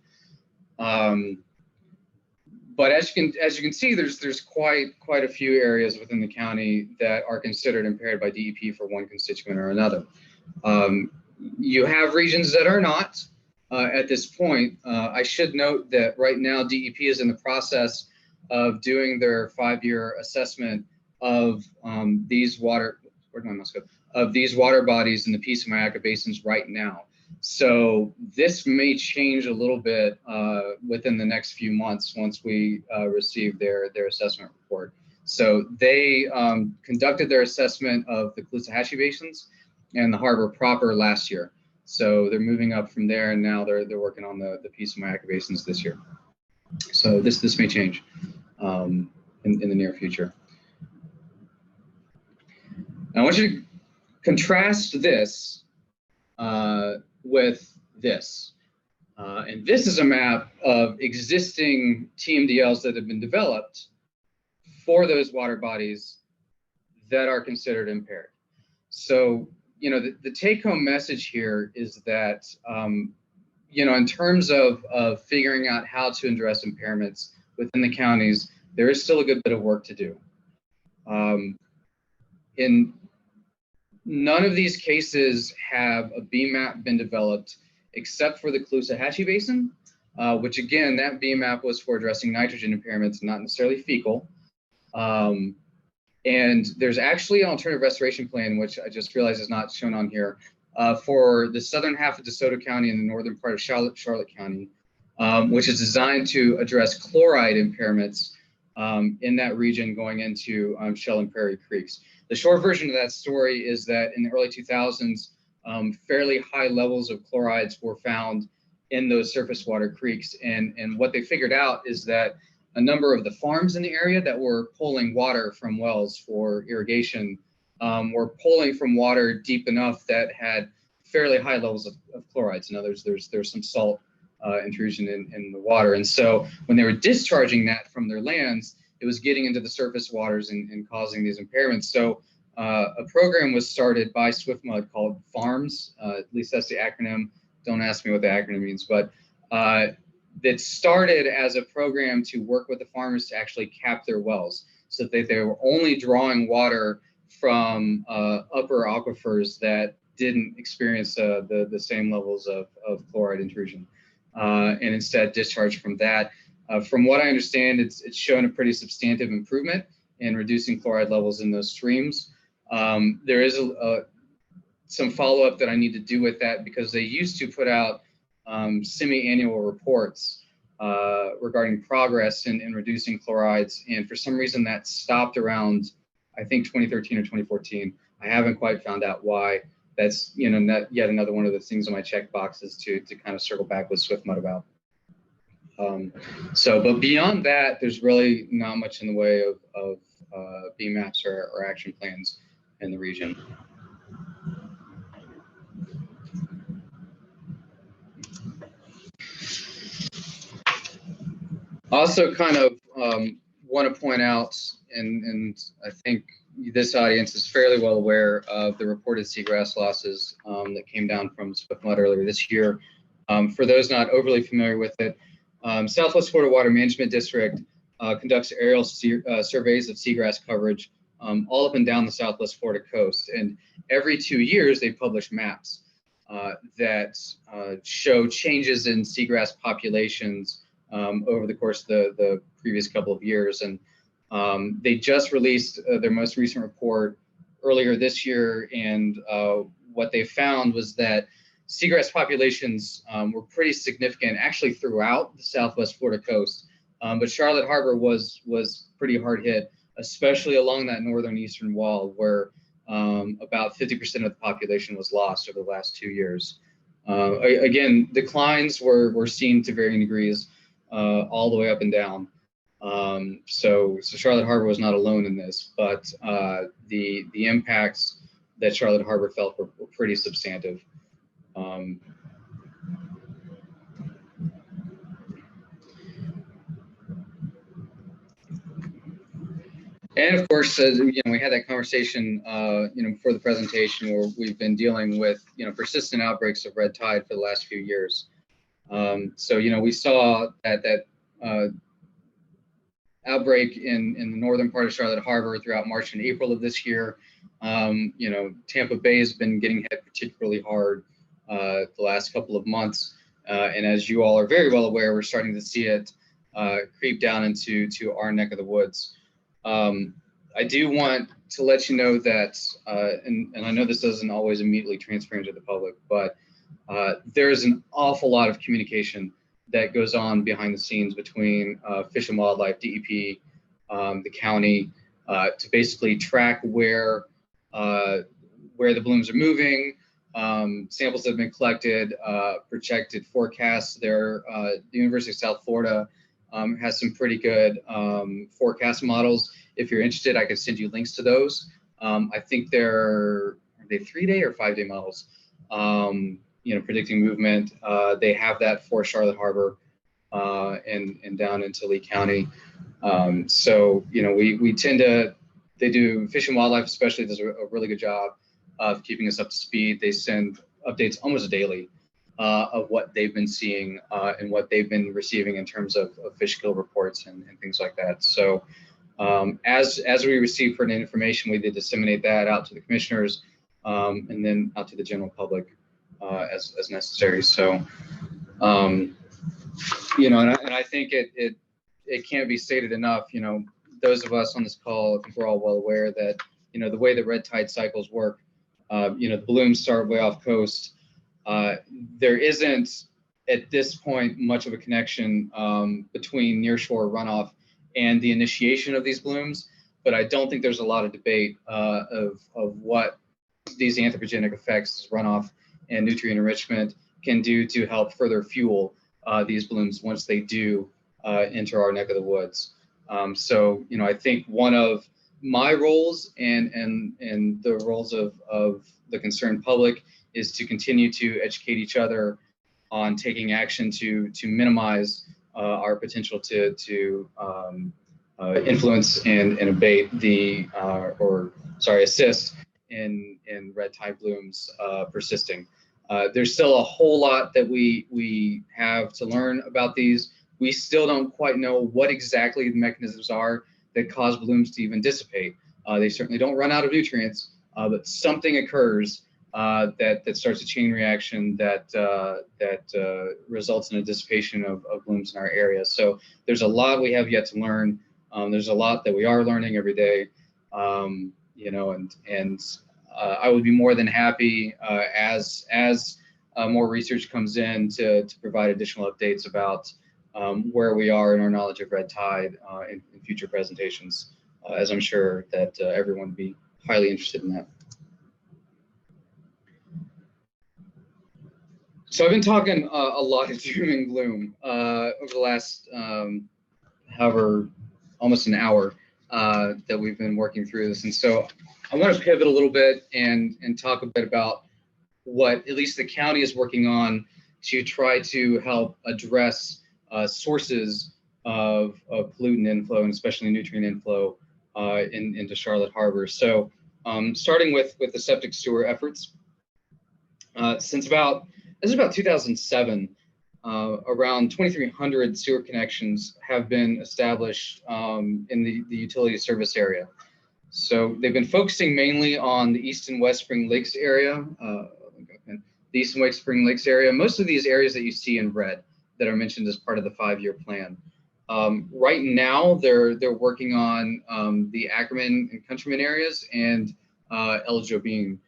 [SPEAKER 4] But as you can see, there's quite a few areas within the county that are considered impaired by DEP for one constituent or another. You have regions that are not at this point. I should note that right now DEP is in the process of doing their 5-year assessment of these water bodies in the Peace and Mayaca basins right now. So this may change a little bit within the next few months once we receive their assessment report. So they conducted their assessment of the Caloosahatchee basins and the harbor proper last year. So they're moving up from there, and now they're working on the Peace and Mayaca basins this year. So this may change in the near future. Now I want you to contrast this with this. And this is a map of existing TMDLs that have been developed for those water bodies that are considered impaired. So, you know, the take-home message here is that, you know, in terms of figuring out how to address impairments within the counties, there is still a good bit of work to do. In none of these cases have a BMAP been developed except for the Caloosahatchee Basin, which again, that BMAP was for addressing nitrogen impairments, not necessarily fecal. And there's actually an alternative restoration plan, which I just realized is not shown on here, for the southern half of DeSoto County and the northern part of Charlotte County, which is designed to address chloride impairments in that region going into Shell and Prairie Creeks. The short version of that story is that in the early 2000s, fairly high levels of chlorides were found in those surface water creeks. And what they figured out is that a number of the farms in the area that were pulling water from wells for irrigation were pulling from water deep enough that had fairly high levels of chlorides. In other words, there's some salt intrusion in the water. And so when they were discharging that from their lands, it was getting into the surface waters and causing these impairments. So a program was started by SwiftMud called FARMS, at least that's the acronym. Don't ask me what the acronym means, but that started as a program to work with the farmers to actually cap their wells so that they were only drawing water from upper aquifers that didn't experience the same levels of chloride intrusion, and instead discharge from that. From what I understand, it's shown a pretty substantive improvement in reducing chloride levels in those streams. There is some follow-up that I need to do with that because they used to put out semi-annual reports regarding progress in reducing chlorides, and for some reason that stopped around, I think 2013 or 2014. I haven't quite found out why. That's, you know, yet another one of the things on my check boxes to kind of circle back with SwiftMud about. But beyond that, there's really not much in the way of BMAPs or action plans in the region. Also kind of want to point out, and I think this audience is fairly well aware of the reported seagrass losses that came down from SwiftMud earlier this year. For those not overly familiar with it, Southwest Florida Water Management District conducts aerial surveys of seagrass coverage all up and down the Southwest Florida coast. And every 2 years, they publish maps that show changes in seagrass populations over the course of the previous couple of years. And they just released their most recent report earlier this year. And what they found was that seagrass populations were pretty significant actually throughout the Southwest Florida coast. But Charlotte Harbor was pretty hard hit, especially along that northern eastern wall where about 50% of the population was lost over the last 2 years. Again, declines were seen to varying degrees all the way up and down. So Charlotte Harbor was not alone in this, but the impacts that Charlotte Harbor felt were pretty substantive. And of course, we had that conversation, before the presentation, where we've been dealing with, persistent outbreaks of red tide for the last few years. So, we saw that outbreak in the northern part of Charlotte Harbor throughout March and April of this year. Tampa Bay has been getting hit particularly hard the last couple of months. And as you all are very well aware, we're starting to see it creep down into our neck of the woods. I do want to let you know that, and I know this doesn't always immediately transparent to the public, but there's an awful lot of communication that goes on behind the scenes between Fish and Wildlife, DEP, the county, to basically track where the blooms are moving, samples that have been collected, projected forecasts. The University of South Florida has some pretty good forecast models. If you're interested, I can send you links to those. I think are they 3-day or 5-day models? Predicting movement. They have that for Charlotte Harbor and down into Lee County. So, we tend to, they do, Fish and Wildlife especially does a really good job of keeping us up to speed. They send updates almost daily of what they've been seeing and what they've been receiving in terms of fish kill reports and things like that. So as we receive pertinent information, we did disseminate that out to the commissioners and then out to the general public as necessary. So, and I think it can't be stated enough, those of us on this call, I think we're all well aware that, the way the red tide cycles work, the blooms start way off coast. There isn't at this point much of a connection between nearshore runoff and the initiation of these blooms, but I don't think there's a lot of debate of what these anthropogenic effects, runoff and nutrient enrichment, can do to help further fuel these blooms once they do enter our neck of the woods. So, I think one of my roles and the roles of the concerned public is to continue to educate each other on taking action to minimize our potential to influence and abate assist in red tide blooms persisting. There's still a whole lot that we have to learn about these. We still don't quite know what exactly the mechanisms are that cause blooms to even dissipate. They certainly don't run out of nutrients, but something occurs that starts a chain reaction that results in a dissipation of blooms in our area. So there's a lot we have yet to learn. There's a lot that we are learning every day, and I would be more than happy as more research comes in to provide additional updates about where we are in our knowledge of red tide in future presentations, as I'm sure that everyone would be highly interested in that. So I've been talking a lot of doom and gloom over the last, almost an hour that we've been working through this. And so I want to pivot a little bit and talk a bit about what at least the county is working on to try to help address sources of pollutant inflow and especially nutrient inflow into Charlotte Harbor. So starting with the septic sewer efforts, since about 2007, around 2,300 sewer connections have been established in the utility service area. So they've been focusing mainly on the East and West Spring Lakes area, Most of these areas that you see in red that are mentioned as part of the 5-year plan. Right now, they're working on the Ackerman and Countryman areas and El Jobim.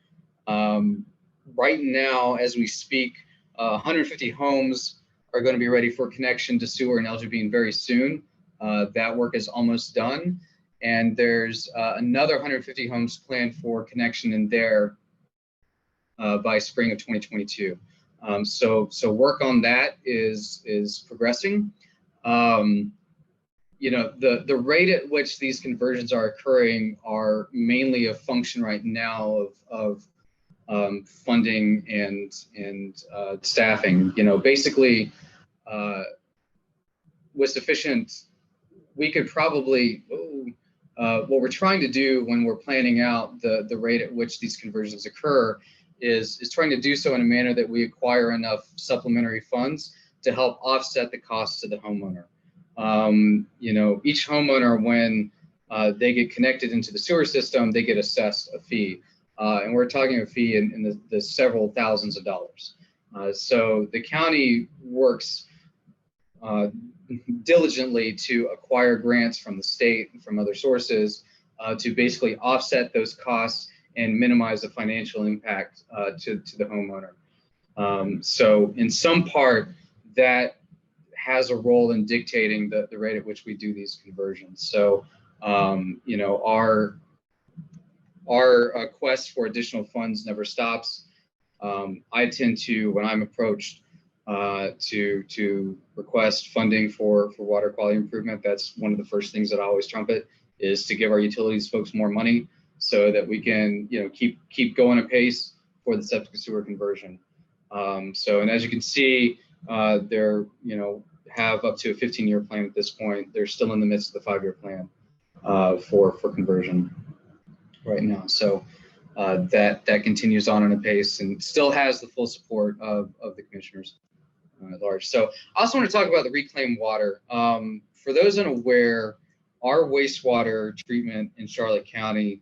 [SPEAKER 4] Right now, as we speak, 150 homes are going to be ready for connection to sewer in El Jobim very soon. That work is almost done. And there's another 150 homes planned for connection in there by spring of 2022. So work on that is progressing. The rate at which these conversions are occurring are mainly a function right now of funding and staffing. Basically, with sufficient, we could probably what we're trying to do when we're planning out the rate at which these conversions occur is trying to do so in a manner that we acquire enough supplementary funds to help offset the costs to the homeowner. You know, each homeowner, when they get connected into the sewer system, they get assessed a fee. And we're talking a fee in the several thousands of dollars. So the county works diligently to acquire grants from the state and from other sources to basically offset those costs and minimize the financial impact to the homeowner. So in some part, that has a role in dictating the rate at which we do these conversions. So, you know, our quest for additional funds never stops. I tend to, when I'm approached to request funding for water quality improvement, that's one of the first things that I always trumpet, is to give our utilities folks more money so that we can, you know, keep going apace for the septic sewer conversion. So, and as you can see, they're, you know, have up to a 15-year plan at this point. They're still in the midst of the 5-year plan for conversion right now. So that continues on a pace and still has the full support of the commissioners at large. So I also want to talk about the reclaimed water. For those unaware, our wastewater treatment in Charlotte County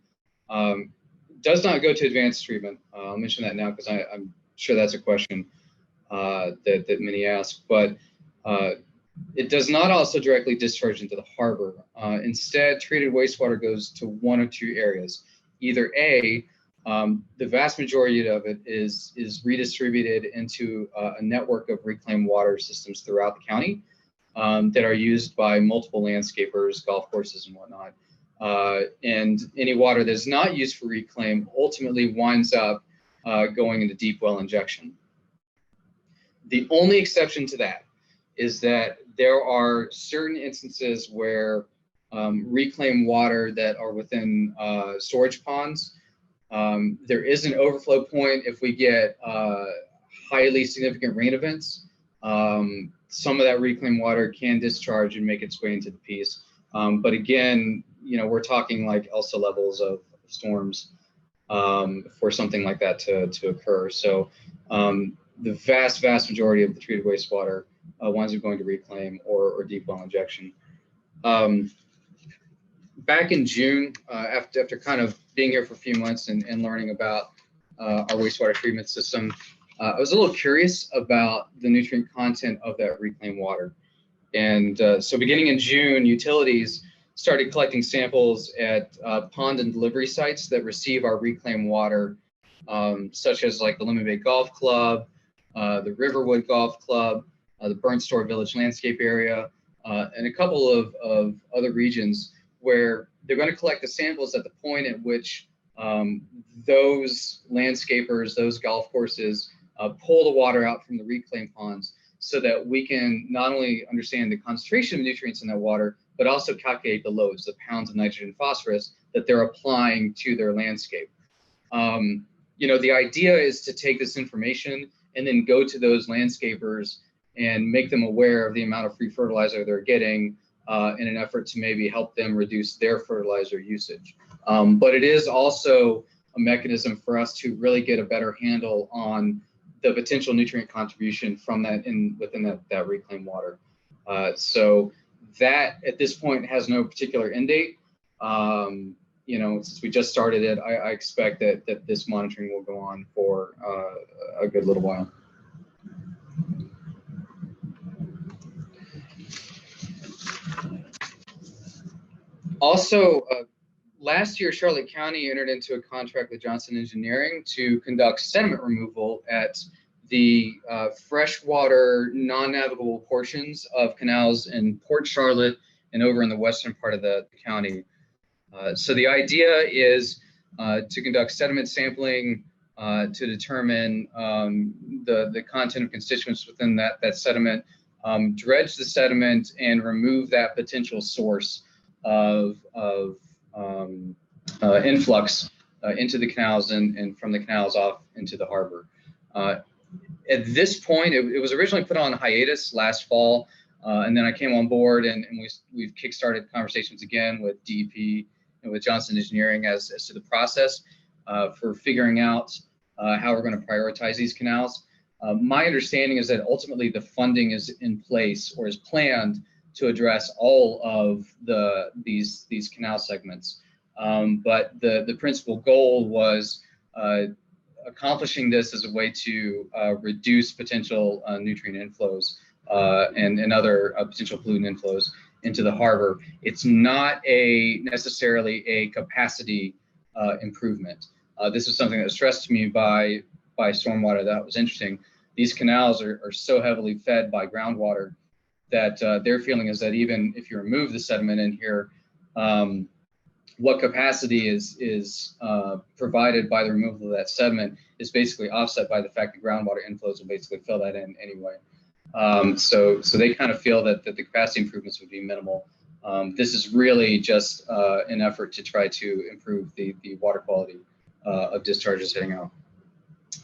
[SPEAKER 4] does not go to advanced treatment. I'll mention that now because I'm sure that's a question that many ask, but it does not also directly discharge into the harbor. Instead, treated wastewater goes to one of two areas. Either A, the vast majority of it is redistributed into a network of reclaimed water systems throughout the county that are used by multiple landscapers, golf courses, and whatnot. And any water that's not used for reclaim ultimately winds up going into deep well injection. The only exception to that is that there are certain instances where reclaimed water that are within storage ponds, there is an overflow point if we get highly significant rain events. Some of that reclaimed water can discharge and make its way into the piece. But again, you know, we're talking like ELSA levels of storms for something like that to occur. So the vast majority of the treated wastewater winds up going to reclaim or deep well injection. Back in June, after kind of being here for a few months and learning about our wastewater treatment system, I was a little curious about the nutrient content of that reclaimed water. And so beginning in June, utilities started collecting samples at pond and delivery sites that receive our reclaimed water, such as like the Lemon Bay Golf Club, the Riverwood Golf Club, the Burnt Store Village landscape area, and a couple of other regions where they're going to collect the samples at the point at which those landscapers, those golf courses, pull the water out from the reclaimed ponds so that we can not only understand the concentration of nutrients in that water, but also calculate the loads, the pounds of nitrogen and phosphorus that they're applying to their landscape. You know, the idea is to take this information and then go to those landscapers and make them aware of the amount of free fertilizer they're getting in an effort to maybe help them reduce their fertilizer usage. But it is also a mechanism for us to really get a better handle on the potential nutrient contribution from that within that reclaimed water. So that at this point has no particular end date. You know, since we just started it, I expect that this monitoring will go on for a good little while. Also, last year, Charlotte County entered into a contract with Johnson Engineering to conduct sediment removal at the freshwater non-navigable portions of canals in Port Charlotte and over in the western part of the county. So the idea is to conduct sediment sampling to determine the content of constituents within that sediment, dredge the sediment, and remove that potential source of influx into the canals and from the canals off into the harbor. At this point, it was originally put on hiatus last fall, and then I came on board and we've kickstarted conversations again with DEP and with Johnson Engineering as to the process for figuring out how we're going to prioritize these canals. My understanding is that ultimately the funding is in place or is planned to address all of these canal segments. But the principal goal was accomplishing this as a way to reduce potential nutrient inflows and other potential pollutant inflows into the harbor. It's not necessarily a capacity improvement. This is something that was stressed to me by Stormwater that was interesting. These canals are so heavily fed by groundwater that their feeling is that even if you remove the sediment in here, what capacity is provided by the removal of that sediment is basically offset by the fact that groundwater inflows will basically fill that in anyway. So they kind of feel that the capacity improvements would be minimal. This is really just an effort to try to improve the water quality of discharges heading out.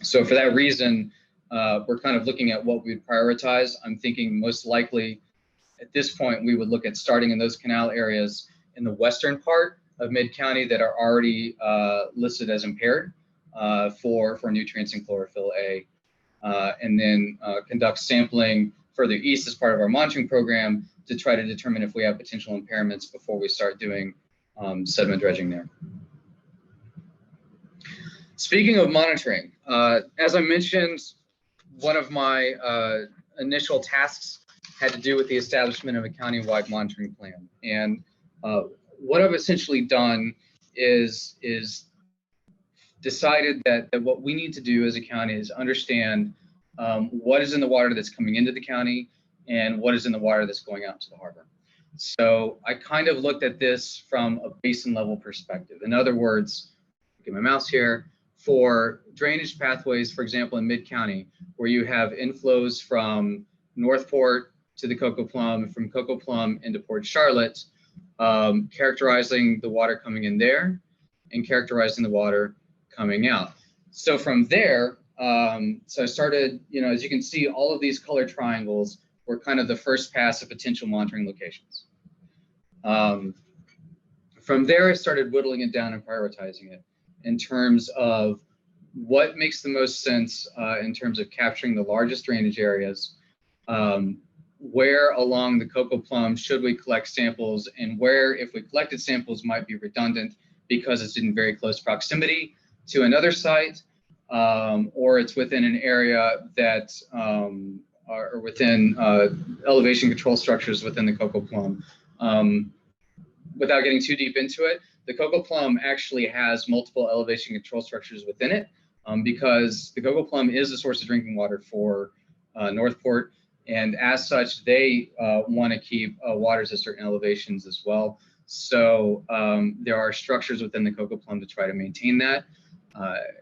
[SPEAKER 4] So for that reason, we're kind of looking at what we'd prioritize. I'm thinking most likely at this point, we would look at starting in those canal areas in the western part of mid-county that are already listed as impaired for nutrients and chlorophyll A, and then conduct sampling further east as part of our monitoring program to try to determine if we have potential impairments before we start doing sediment dredging there. Speaking of monitoring, as I mentioned, one of my initial tasks had to do with the establishment of a county-wide monitoring plan. And what I've essentially done is decided that what we need to do as a county is understand what is in the water that's coming into the county and what is in the water that's going out to the harbor. So I kind of looked at this from a basin level perspective. In other words, get my mouse here, for drainage pathways, for example, in mid-county, where you have inflows from Northport to the Coco Plum, from Coco Plum into Port Charlotte, characterizing the water coming in there and characterizing the water coming out. So from there, so I started, as you can see, all of these color triangles were kind of the first pass of potential monitoring locations. From there, I started whittling it down and prioritizing it in terms of what makes the most sense in terms of capturing the largest drainage areas, where along the Coco Plum should we collect samples, and where, if we collected samples, might be redundant because it's in very close proximity to another site, or it's within an area that are within elevation control structures within the Coco Plum. Without getting too deep into it, the Coco Plum actually has multiple elevation control structures within it because the Coco Plum is a source of drinking water for Northport. And as such, they want to keep waters at certain elevations as well. So there are structures within the Coco Plum to try to maintain that.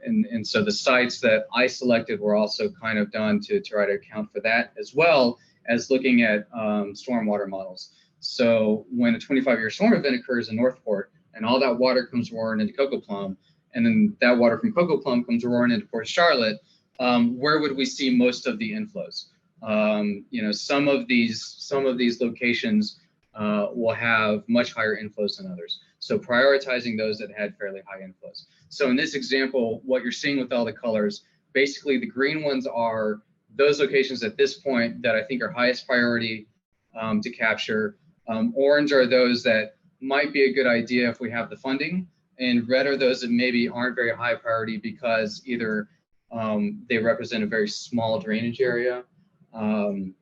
[SPEAKER 4] And so the sites that I selected were also kind of done to try to account for that, as well as looking at stormwater models. So when a 25-year storm event occurs in Northport and all that water comes roaring into Coco Plum, and then that water from Coco Plum comes roaring into Port Charlotte, where would we see most of the inflows? Some of these locations will have much higher inflows than others. So prioritizing those that had fairly high inflows. So in this example, what you're seeing with all the colors, basically the green ones are those locations at this point that I think are highest priority to capture. Orange are those that might be a good idea if we have the funding, and red are those that maybe aren't very high priority because either they represent a very small drainage area and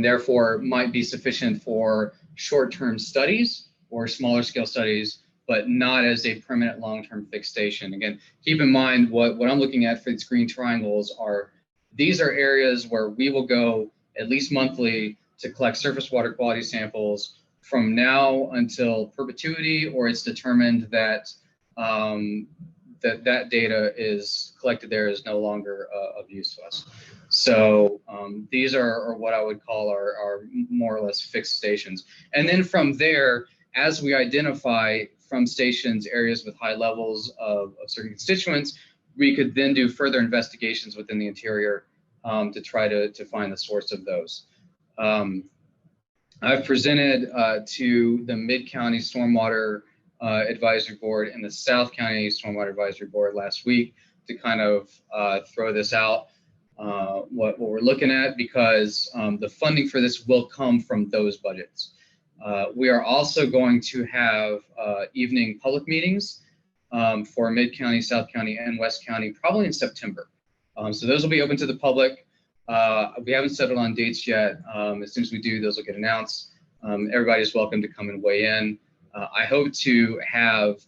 [SPEAKER 4] therefore might be sufficient for short-term studies or smaller scale studies, but not as a permanent long-term fixation. Again, keep in mind what I'm looking at for these green triangles are, these are areas where we will go at least monthly to collect surface water quality samples from now until perpetuity, or it's determined that that data is collected there is no longer of use to us. So these are what I would call our more or less fixed stations. And then from there, as we identify from stations areas with high levels of certain constituents, we could then do further investigations within the interior to try to find the source of those. I've presented to the Mid-County Stormwater Advisory Board and the South County Stormwater Advisory Board last week to kind of throw this out, what we're looking at, because the funding for this will come from those budgets. We are also going to have evening public meetings for Mid-County, South County, and West County, probably in September. So those will be open to the public. We haven't settled on dates yet. As soon as we do, those will get announced. Everybody's welcome to come and weigh in. I hope to have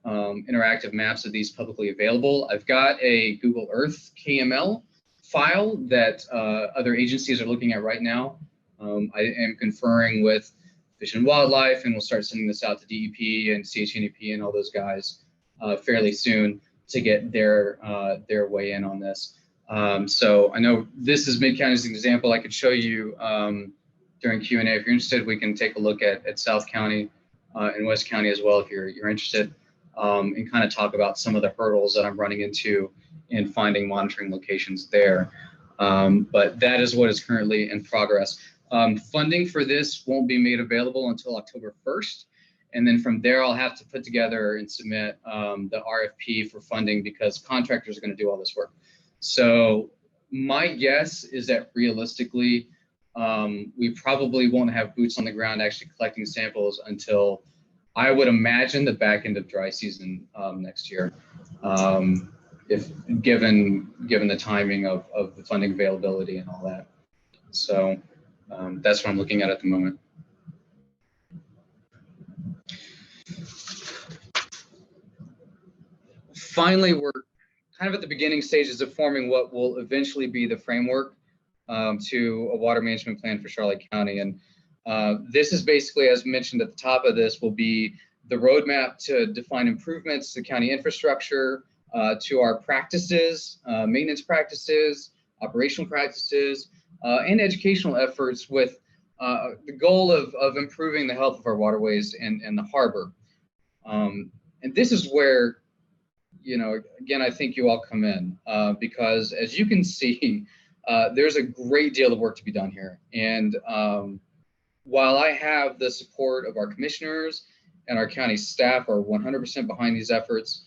[SPEAKER 4] interactive maps of these publicly available. I've got a Google Earth KML file that other agencies are looking at right now. I am conferring with Fish and Wildlife, and we'll start sending this out to DEP and CHNEP and all those guys fairly soon to get their weigh in on this. So I know this is Mid-County as an example. I could show you during Q&A. If you're interested, we can take a look at South County and West County as well if you're interested, and kind of talk about some of the hurdles that I'm running into in finding monitoring locations there. But that is what is currently in progress. Funding for this won't be made available until October 1st. And then from there, I'll have to put together and submit the RFP for funding, because contractors are going to do all this work. So my guess is that realistically, we probably won't have boots on the ground actually collecting samples until, I would imagine, the back end of dry season next year, if given the timing of the funding availability and all that. So that's what I'm looking at the moment. Finally, we're kind of at the beginning stages of forming what will eventually be the framework to a water management plan for Charlotte County. And this is basically, as mentioned at the top of this, will be the roadmap to define improvements to county infrastructure, to our practices, maintenance practices, operational practices, and educational efforts, with the goal of improving the health of our waterways and the harbor. And this is where, you know, again, I think you all come in, because as you can see, there's a great deal of work to be done here. And while I have the support of our commissioners and our county staff are 100% behind these efforts,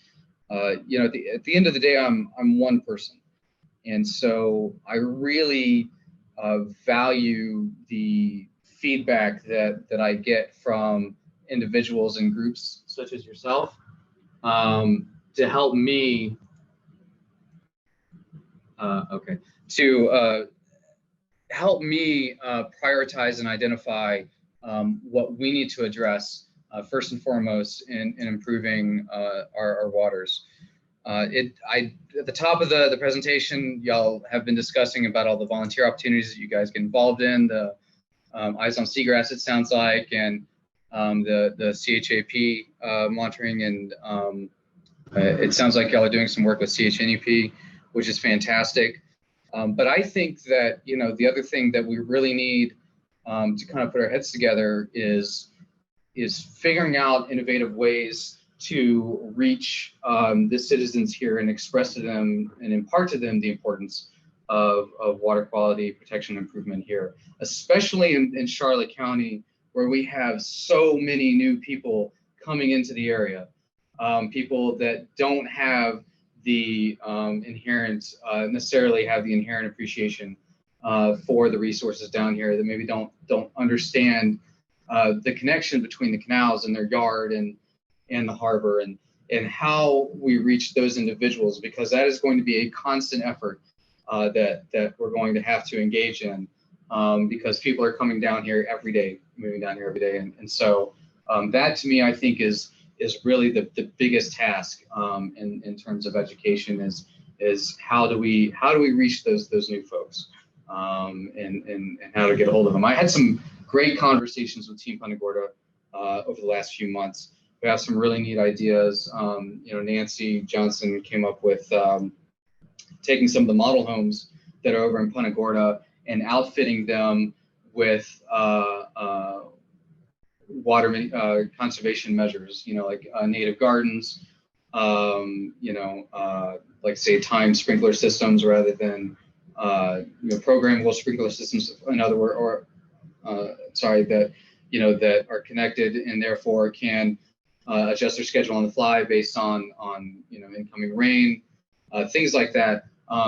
[SPEAKER 4] you know, at the end of the day, I'm one person. And so I really value the feedback that I get from individuals and groups such as yourself, to help me, help me prioritize and identify what we need to address first and foremost in improving our waters. At the top of the presentation, y'all have been discussing about all the volunteer opportunities that you guys get involved in, the Eyes on Seagrass, it sounds like, and the CHAP monitoring, and it sounds like y'all are doing some work with CHNEP, which is fantastic. But I think that, you know, the other thing that we really need to kind of put our heads together is figuring out innovative ways to reach the citizens here and express to them and impart to them the importance of water quality protection improvement here, especially in Charlotte County, where we have so many new people coming into the area, people that don't have the necessarily have the inherent appreciation for the resources down here, that maybe don't understand the connection between the canals and their yard and the harbor, and how we reach those individuals, because that is going to be a constant effort that we're going to have to engage in, because people are coming down here every day, moving down here every day, and so that, to me, I think is really the biggest task in terms of education, is how do we reach those new folks, and how to get a hold of them. I had some great conversations with Team Punta Gorda over the last few months. We have some really neat ideas. You know, Nancy Johnson came up with taking some of the model homes that are over in Punta Gorda and outfitting them with water conservation measures, you know, like native gardens, you know, like say timed sprinkler systems rather than, you know, programmable sprinkler systems, in other words, or that that are connected and therefore can adjust their schedule on the fly based on incoming rain, things like that,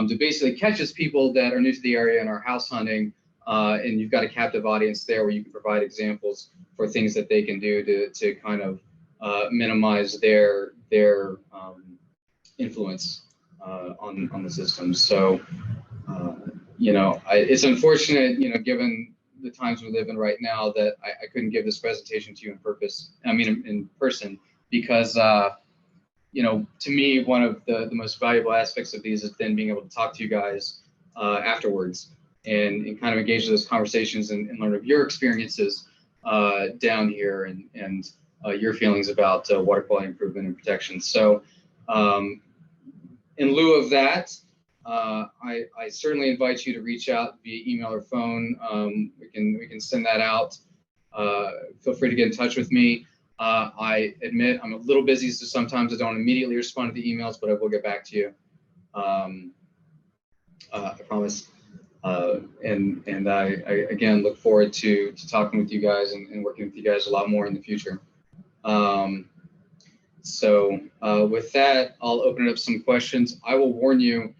[SPEAKER 4] to basically catches people that are new to the area and are house hunting, and you've got a captive audience there where you can provide examples for things that they can do to kind of minimize their influence on the system. So it's unfortunate, given the times we live in right now, that I couldn't give this presentation to you in person, because to me, one of the most valuable aspects of these is then being able to talk to you guys afterwards and kind of engage in those conversations and learn of your experiences down here and your feelings about water quality improvement and protection. So in lieu of that, I certainly invite you to reach out via email or phone. We can send that out. Feel free to get in touch with me. I admit I'm a little busy, so sometimes I don't immediately respond to the emails, but I will get back to you. I promise. And I again look forward to talking with you guys and working with you guys a lot more in the future. So with that, I'll open it up some questions. I will warn you,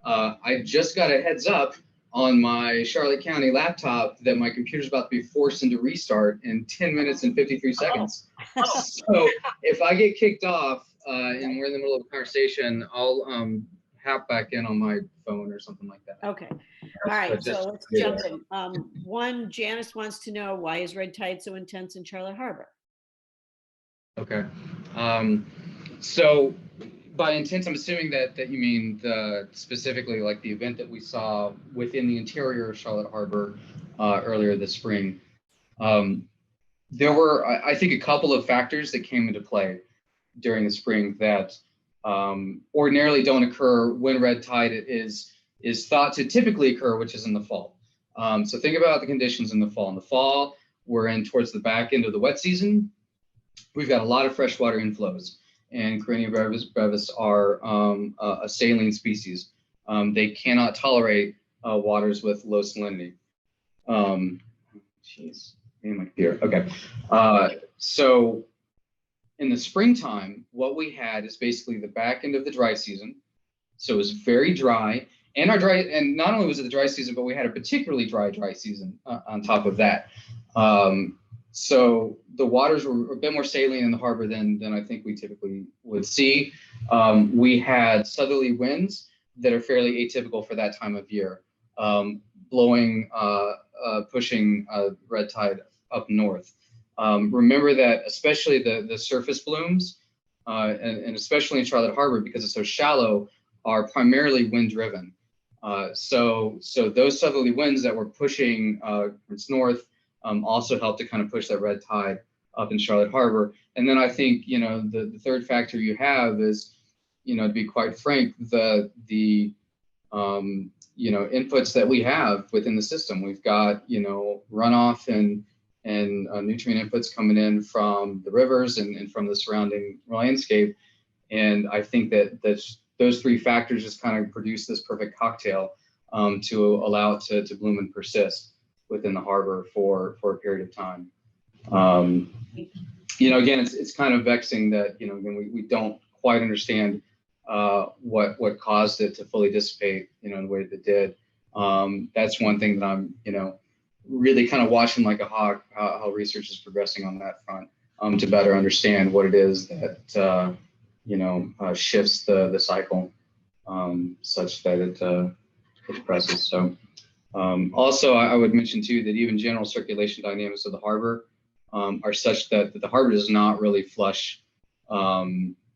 [SPEAKER 4] I just got a heads up on my Charlotte County laptop that my computer's about to be forced into restart in 10 minutes and 53 seconds. So if I get kicked off and we're in the middle of a conversation, I'll hop back in on my phone or something like that.
[SPEAKER 1] Okay. All right. So let's jump in. Janice wants to know, why is red tide so intense in Charlotte Harbor?
[SPEAKER 4] Okay. So by intense, I'm assuming that you mean specifically like the event that we saw within the interior of Charlotte Harbor earlier this spring. There were, I think, a couple of factors that came into play during the spring that ordinarily don't occur when red tide is thought to typically occur, which is in the fall. So think about the conditions in the fall. In the fall, we're in towards the back end of the wet season. We've got a lot of freshwater inflows, and Carenia brevis are a saline species. They cannot tolerate waters with low salinity. Jeez, my computer. Okay. So in the springtime, what we had is basically the back end of the dry season. So it was very dry, and not only was it the dry season, but we had a particularly dry season on top of that. So the waters were a bit more saline in the harbor than I think we typically would see. We had southerly winds that are fairly atypical for that time of year, blowing, pushing red tide up north. Remember that especially the surface blooms, and especially in Charlotte Harbor, because it's so shallow, are primarily wind driven. So those southerly winds that were pushing towards north also helped to kind of push that red tide up in Charlotte Harbor. And then I think, the third factor you have is, to be quite frank, the inputs that we have within the system. We've got, runoff and nutrient inputs coming in from the rivers and from the surrounding landscape. And I think that those three factors just kind of produce this perfect cocktail to allow it to bloom and persist within the harbor for a period of time. Again, it's kind of vexing that, when we don't quite understand what caused it to fully dissipate, in the way that it did. That's one thing that I'm, really kind of watching like a hawk, how research is progressing on that front, to better understand what it is that, shifts the cycle such that it depresses. So also, I would mention too that even general circulation dynamics of the harbor are such that the harbor does not really flush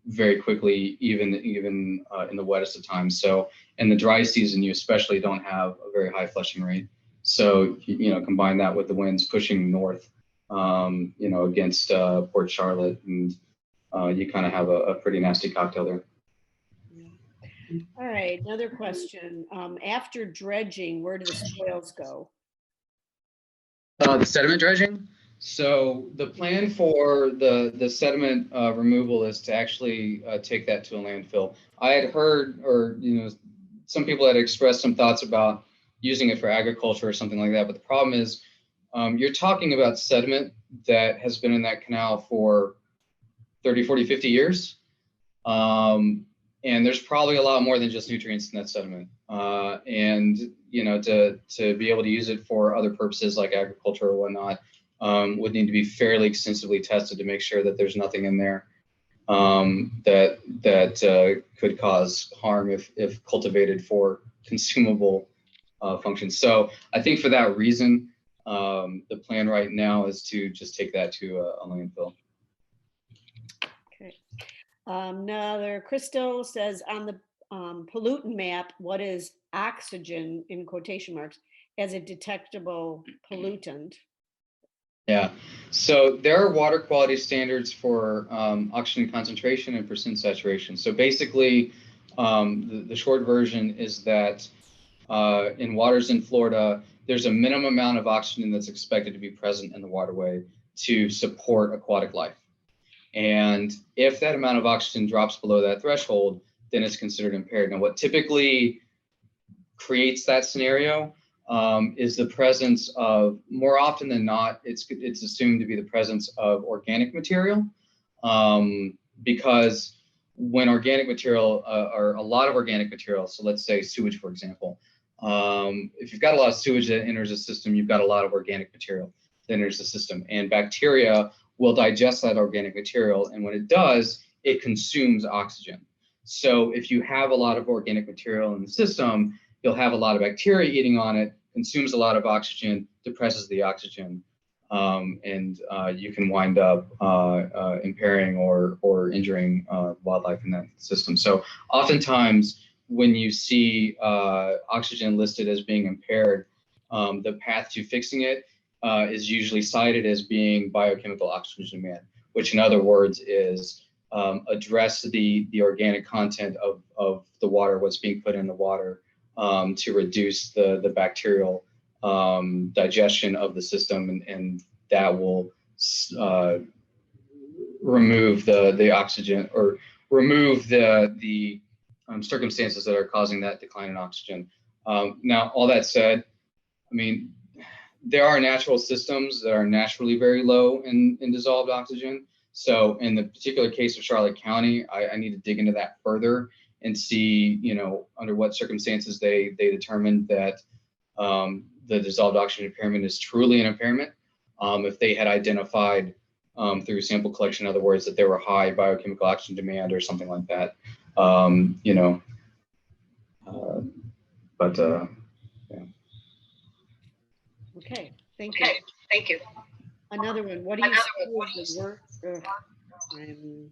[SPEAKER 4] very quickly, even in the wettest of times. So in the dry season, you especially don't have a very high flushing rate. So combine that with the winds pushing north, against Port Charlotte, and you kind of have a pretty nasty cocktail there.
[SPEAKER 1] All right, another question. After dredging, where do the spoils go?
[SPEAKER 4] The sediment dredging. So the plan for the sediment removal is to actually take that to a landfill. I had heard, or some people had expressed some thoughts about using it for agriculture or something like that. But the problem is, you're talking about sediment that has been in that canal for 30, 40, 50 years. And there's probably a lot more than just nutrients in that sediment. And, you know, to be able to use it for other purposes like agriculture or whatnot, would need to be fairly extensively tested to make sure that there's nothing in there that could cause harm if cultivated for consumable functions. So I think for that reason, the plan right now is to just take that to a landfill.
[SPEAKER 1] Okay. Another Crystal says on the pollutant map, what is oxygen in quotation marks as a detectable pollutant?
[SPEAKER 4] Yeah, so there are water quality standards for oxygen concentration and percent saturation. So basically, the short version is that in waters in Florida, there's a minimum amount of oxygen that's expected to be present in the waterway to support aquatic life. And if that amount of oxygen drops below that threshold, then it's considered impaired. Now, what typically creates that scenario is the presence of, more often than not, it's assumed to be the presence of organic material, because when organic material, or a lot of organic material, so let's say sewage, for example, if you've got a lot of sewage that enters the system, you've got a lot of organic material that enters the system, and bacteria will digest that organic material, and when it does, it consumes oxygen. So if you have a lot of organic material in the system, you'll have a lot of bacteria eating on it, consumes a lot of oxygen, depresses the oxygen, and you can wind up impairing or injuring wildlife in that system. So oftentimes when you see oxygen listed as being impaired, the path to fixing it is usually cited as being biochemical oxygen demand, which in other words is address the organic content of the water, what's being put in the water, to reduce the bacterial digestion of the system, and that will remove the oxygen, or remove the circumstances that are causing that decline in oxygen. Now, all that said, I mean, there are natural systems that are naturally very low in dissolved oxygen. So in the particular case of Charlotte County, I need to dig into that further and see, you know, under what circumstances they determined that the dissolved oxygen impairment is truly an impairment. If they had identified through sample collection, in other words, that there were high biochemical oxygen demand or something like that, you know, yeah.
[SPEAKER 1] Okay, thank you.
[SPEAKER 5] Thank you.
[SPEAKER 1] Another one. What do you see as the worst? I'm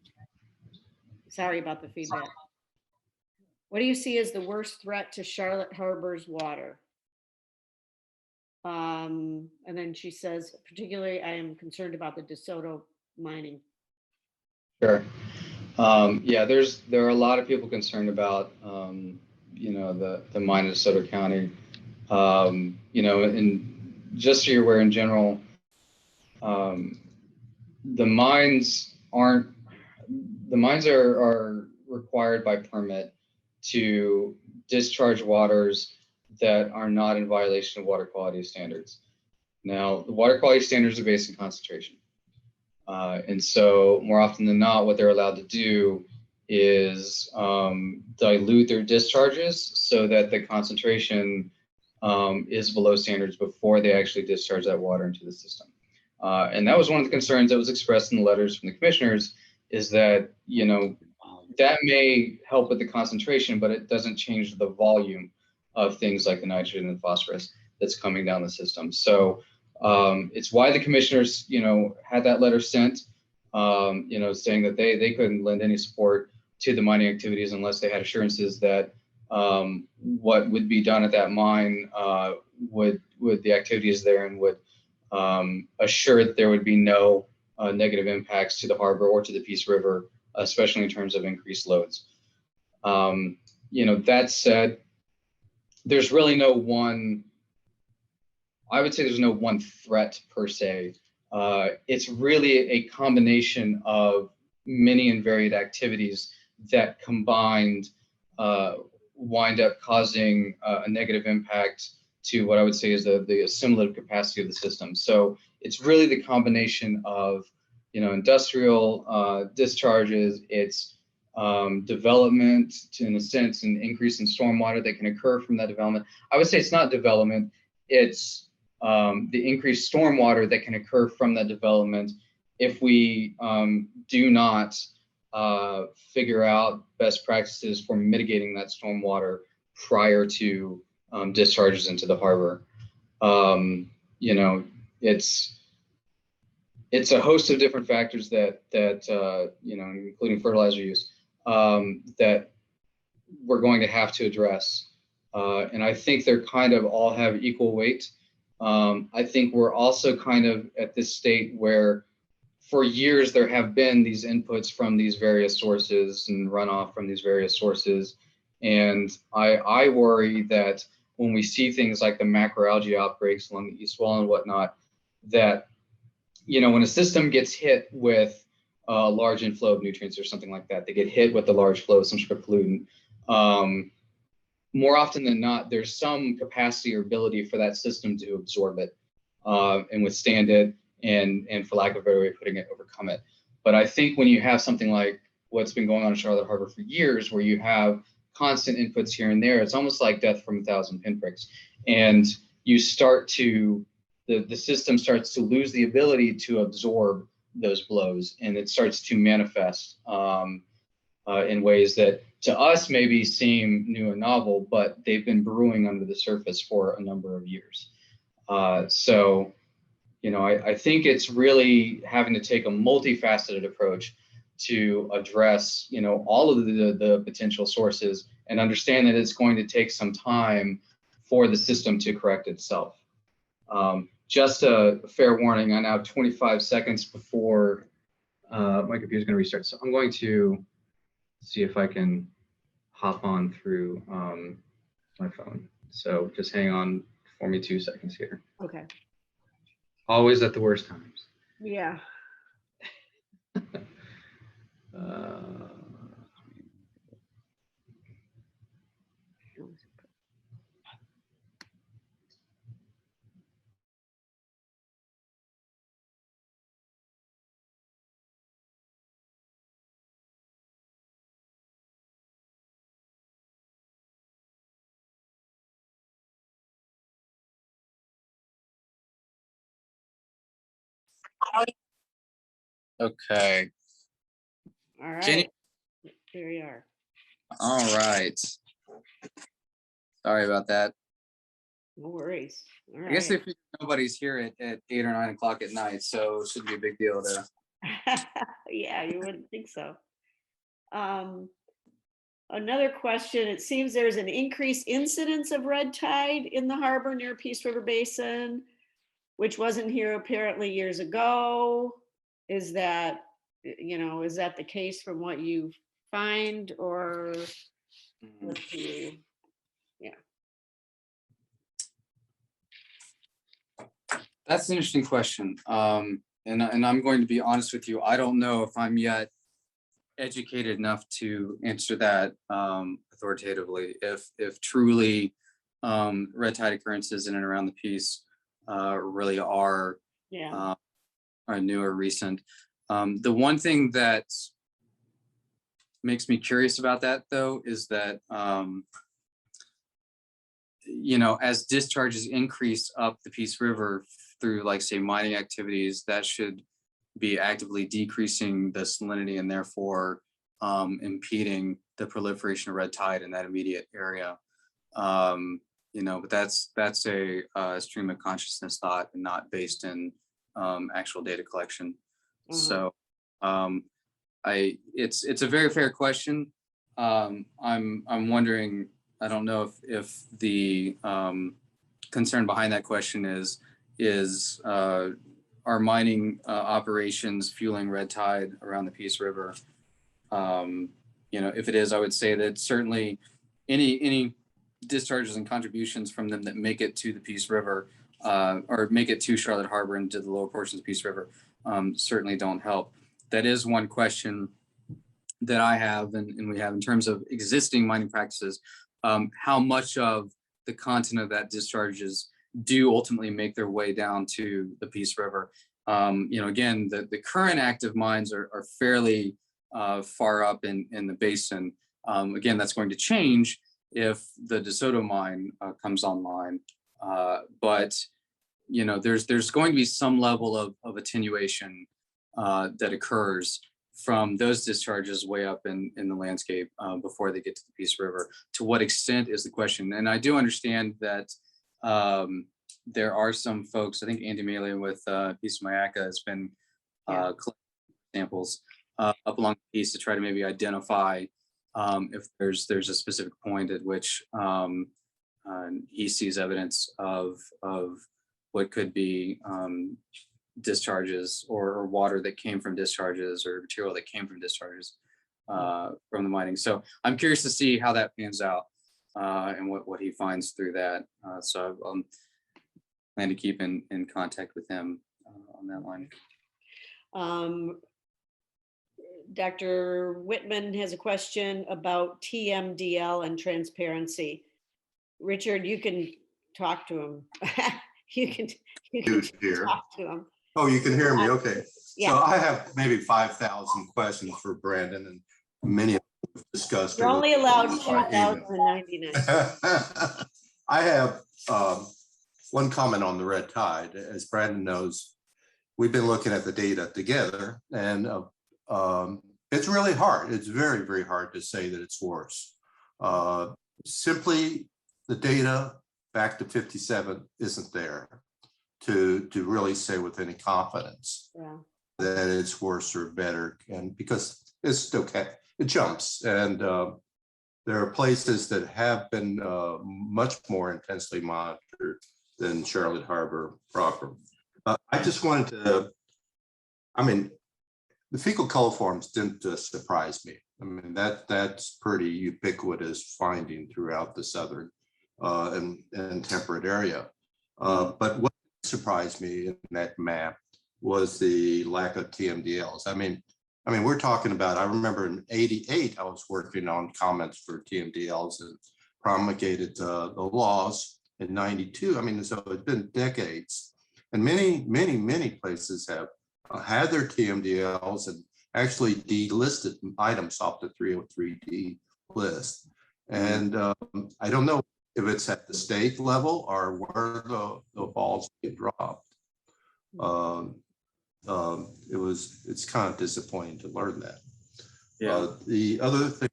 [SPEAKER 1] sorry about the feedback. What do you see as the worst threat to Charlotte Harbor's water? And then she says, particularly, I am concerned about the DeSoto mining.
[SPEAKER 4] Sure. Yeah, there are a lot of people concerned about, you know, the mine in DeSoto County. You know, and just so you're aware, in general, the mines are required by permit to discharge waters that are not in violation of water quality standards. Now, the water quality standards are based on concentration. And so more often than not, what they're allowed to do is dilute their discharges so that the concentration is below standards before they actually discharge that water into the system. And that was one of the concerns that was expressed in the letters from the commissioners, is that, you know, that may help with the concentration, but it doesn't change the volume of things like the nitrogen and phosphorus that's coming down the system. So it's why the commissioners, you know, had that letter sent, you know, saying that they couldn't lend any support to the mining activities unless they had assurances that what would be done at that mine would the activities there and would assure that there would be no negative impacts to the harbor or to the Peace River, especially in terms of increased loads. You know, that said, there's really no one, I would say there's no one threat per se. It's really a combination of many and varied activities that combined wind up causing a negative impact to what I would say is the assimilative capacity of the system. So it's really the combination of, industrial discharges, it's development in a sense, an increase in stormwater that can occur from that development. I would say it's not development, it's the increased stormwater that can occur from that development if we do not figure out best practices for mitigating that stormwater prior to discharges into the harbor. It's a host of different factors that including fertilizer use, that we're going to have to address. And I think they're kind of all have equal weight. I think we're also kind of at this state where for years there have been these inputs from these various sources and runoff from these various sources. And I worry that when we see things like the macroalgae outbreaks along the east wall and whatnot, that, when a system gets hit with a large inflow of nutrients or something like that, they get hit with a large flow of some sort of pollutant. More often than not, there's some capacity or ability for that system to absorb it and withstand it, and for lack of a better way of putting it, overcome it. But I think when you have something like what's been going on in Charlotte Harbor for years, where you have constant inputs here and there, it's almost like death from 1,000 pinpricks. And you start to, the system starts to lose the ability to absorb those blows, and it starts to manifest in ways that to us maybe seem new and novel, but they've been brewing under the surface for a number of years. So, I think it's really having to take a multifaceted approach to address, all of the potential sources, and understand that it's going to take some time for the system to correct itself. Just a fair warning, I now have 25 seconds before my computer's going to restart. So I'm going to see if I can hop on through my phone. So just hang on for me 2 seconds here.
[SPEAKER 1] Okay.
[SPEAKER 4] Always at the worst times.
[SPEAKER 1] Yeah.
[SPEAKER 5] Okay.
[SPEAKER 1] All
[SPEAKER 5] Can
[SPEAKER 1] right. Here we are.
[SPEAKER 5] All right. Sorry about that.
[SPEAKER 1] No worries. All right.
[SPEAKER 5] I guess if nobody's here at 8 or 9 o'clock at night, so it shouldn't be a big deal to.
[SPEAKER 1] Yeah, you wouldn't think so. Another question, it seems there's an increased incidence of red tide in the harbor near Peace River Basin, which wasn't here apparently years ago. Is that, is that the case from what you find, or what do you, yeah.
[SPEAKER 5] That's an interesting question. And I'm going to be honest with you. I don't know if I'm yet educated enough to answer that authoritatively. If truly red tide occurrences in and around the Peace really are new or recent. The one thing that makes me curious about that, though, is that as discharges increase up the Peace River through, like, say, mining activities, that should be actively decreasing the salinity and therefore impeding the proliferation of red tide in that immediate area. But that's a stream of consciousness thought and not based in actual data collection. So it's a very fair question. I'm wondering, I don't know if the concern behind that question is our mining operations fueling red tide around the Peace River. If it is, I would say that certainly any discharges and contributions from them that make it to the Peace River or make it to Charlotte Harbor and to the lower portions of Peace River certainly don't help. That is one question that I have and we have in terms of existing mining practices. How much of the content of that discharges do ultimately make their way down to the Peace River. Again, the current active mines are fairly far up in the basin. Again, that's going to change if the DeSoto mine comes online. But there's going to be some level of attenuation that occurs from those discharges way up in the landscape before they get to the Peace River. To what extent is the question? And I do understand that there are some folks, I think Andy Mealy with Peace Mayaca has been collecting samples up along the piece to try to maybe identify if there's a specific point at which he sees evidence of what could be discharges or water that came from discharges or material that came from discharges from the mining. So I'm curious to see how that pans out and what he finds through that. So I'm plan to keep in contact with him on that line.
[SPEAKER 1] Dr. Whitman has a question about TMDL and transparency. Richard, you can talk to him. you can
[SPEAKER 3] Here.
[SPEAKER 1] talk to him.
[SPEAKER 3] Oh, you can hear me, okay.
[SPEAKER 1] Yeah.
[SPEAKER 3] So I have maybe 5,000 questions for Brandon, and many of them we've discussed.
[SPEAKER 1] You're only allowed
[SPEAKER 3] by email.
[SPEAKER 1] 2,099.
[SPEAKER 3] I have one comment on the red tide. As Brandon knows, we've been looking at the data together, and it's really hard. It's very, very hard to say that it's worse. Simply the data back to 57 isn't there to really say with any confidence that it's worse or better, and because it's still it jumps, and there are places that have been much more intensely monitored than Charlotte Harbor proper. I just wanted to, the fecal coliforms didn't surprise me. That's pretty ubiquitous finding throughout the southern and temperate area. But what surprised me in that map was the lack of TMDLs. We're talking about, I remember in '88, I was working on comments for TMDLs and promulgated the laws in '92. So it's been decades, and many places have had their TMDLs and actually delisted items off the 303D list. And I don't know if it's at the state level or where the balls get dropped. It's kind of disappointing to learn that.
[SPEAKER 5] Yeah.
[SPEAKER 3] The other thing,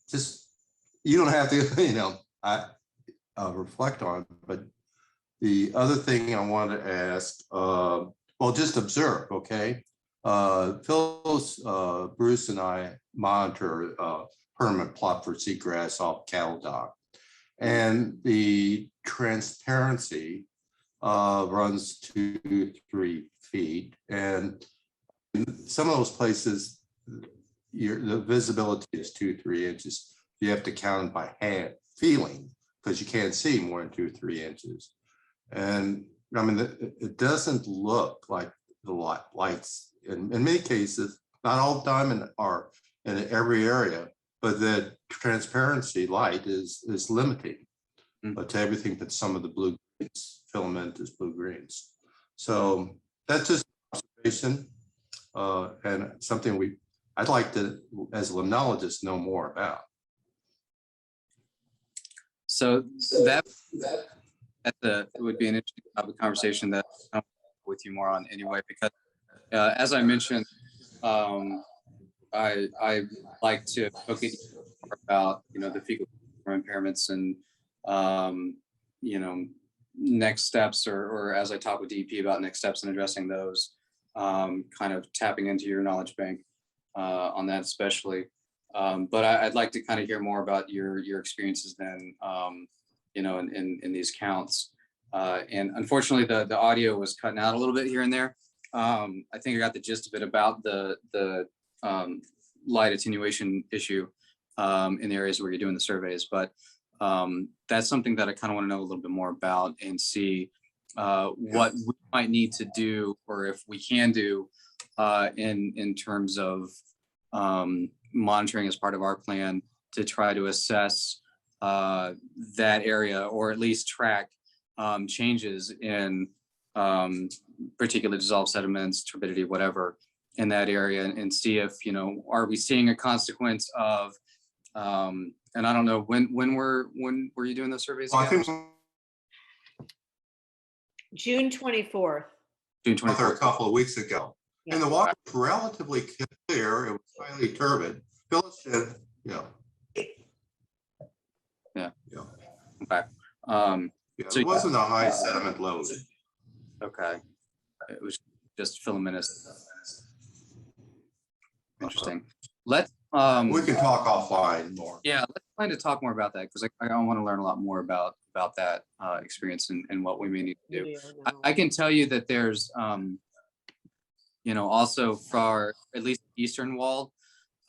[SPEAKER 3] just, you don't have to, reflect on, but the other thing I want to ask, just observe, okay? Phyllis, Bruce and I monitor permanent plot for seagrass off cattle dock. And the transparency runs 2-3 feet. And in some of those places, the visibility is 2-3 inches. You have to count by hand, feeling, because you can't see more than 2-3 inches. And it doesn't look like the lights in many cases, not all the time in every area, but the transparency light is limiting to everything but some of the blue greens, filamentous blue greens. So that's just an observation and something I'd like to, as a limnologist, know more about.
[SPEAKER 5] So it would be an interesting topic of conversation that I'll with you more on anyway, because as I mentioned, I like to focus more about the fecal impairments and next steps, or as I talk with DEP about next steps in addressing those, kind of tapping into your knowledge bank on that especially. But I'd like to kind of hear more about your experiences then, in these counts. And unfortunately, the audio was cutting out a little bit here and there. I think I got the gist of it about the light attenuation issue in the areas where you're doing the surveys. But that's something that I kind of want to know a little bit more about and see what we might need to do, or if we can do in terms of monitoring as part of our plan to try to assess that area, or at least track changes in particular dissolved sediments, turbidity, whatever, in that area, and see if, are we seeing a consequence of, and I don't know, when were you doing those surveys
[SPEAKER 3] Well, I
[SPEAKER 5] again?
[SPEAKER 3] think
[SPEAKER 1] June 24th.
[SPEAKER 5] June
[SPEAKER 3] we were there a
[SPEAKER 5] 24th.
[SPEAKER 3] couple of weeks ago, and the
[SPEAKER 1] Yeah.
[SPEAKER 3] water was relatively clear. It was highly turbid. Phyllis said,
[SPEAKER 5] Yeah.
[SPEAKER 3] yeah,
[SPEAKER 5] Okay.
[SPEAKER 3] yeah.
[SPEAKER 5] So-
[SPEAKER 3] It wasn't a high sediment load.
[SPEAKER 5] Okay. It was just filamentous. Interesting. Let's
[SPEAKER 3] We can talk offline more.
[SPEAKER 5] yeah, let's plan to talk more about that, because I want to learn a lot more about that experience and what we may need to do.
[SPEAKER 1] Video now.
[SPEAKER 5] I can tell you that there's also for at least the eastern wall,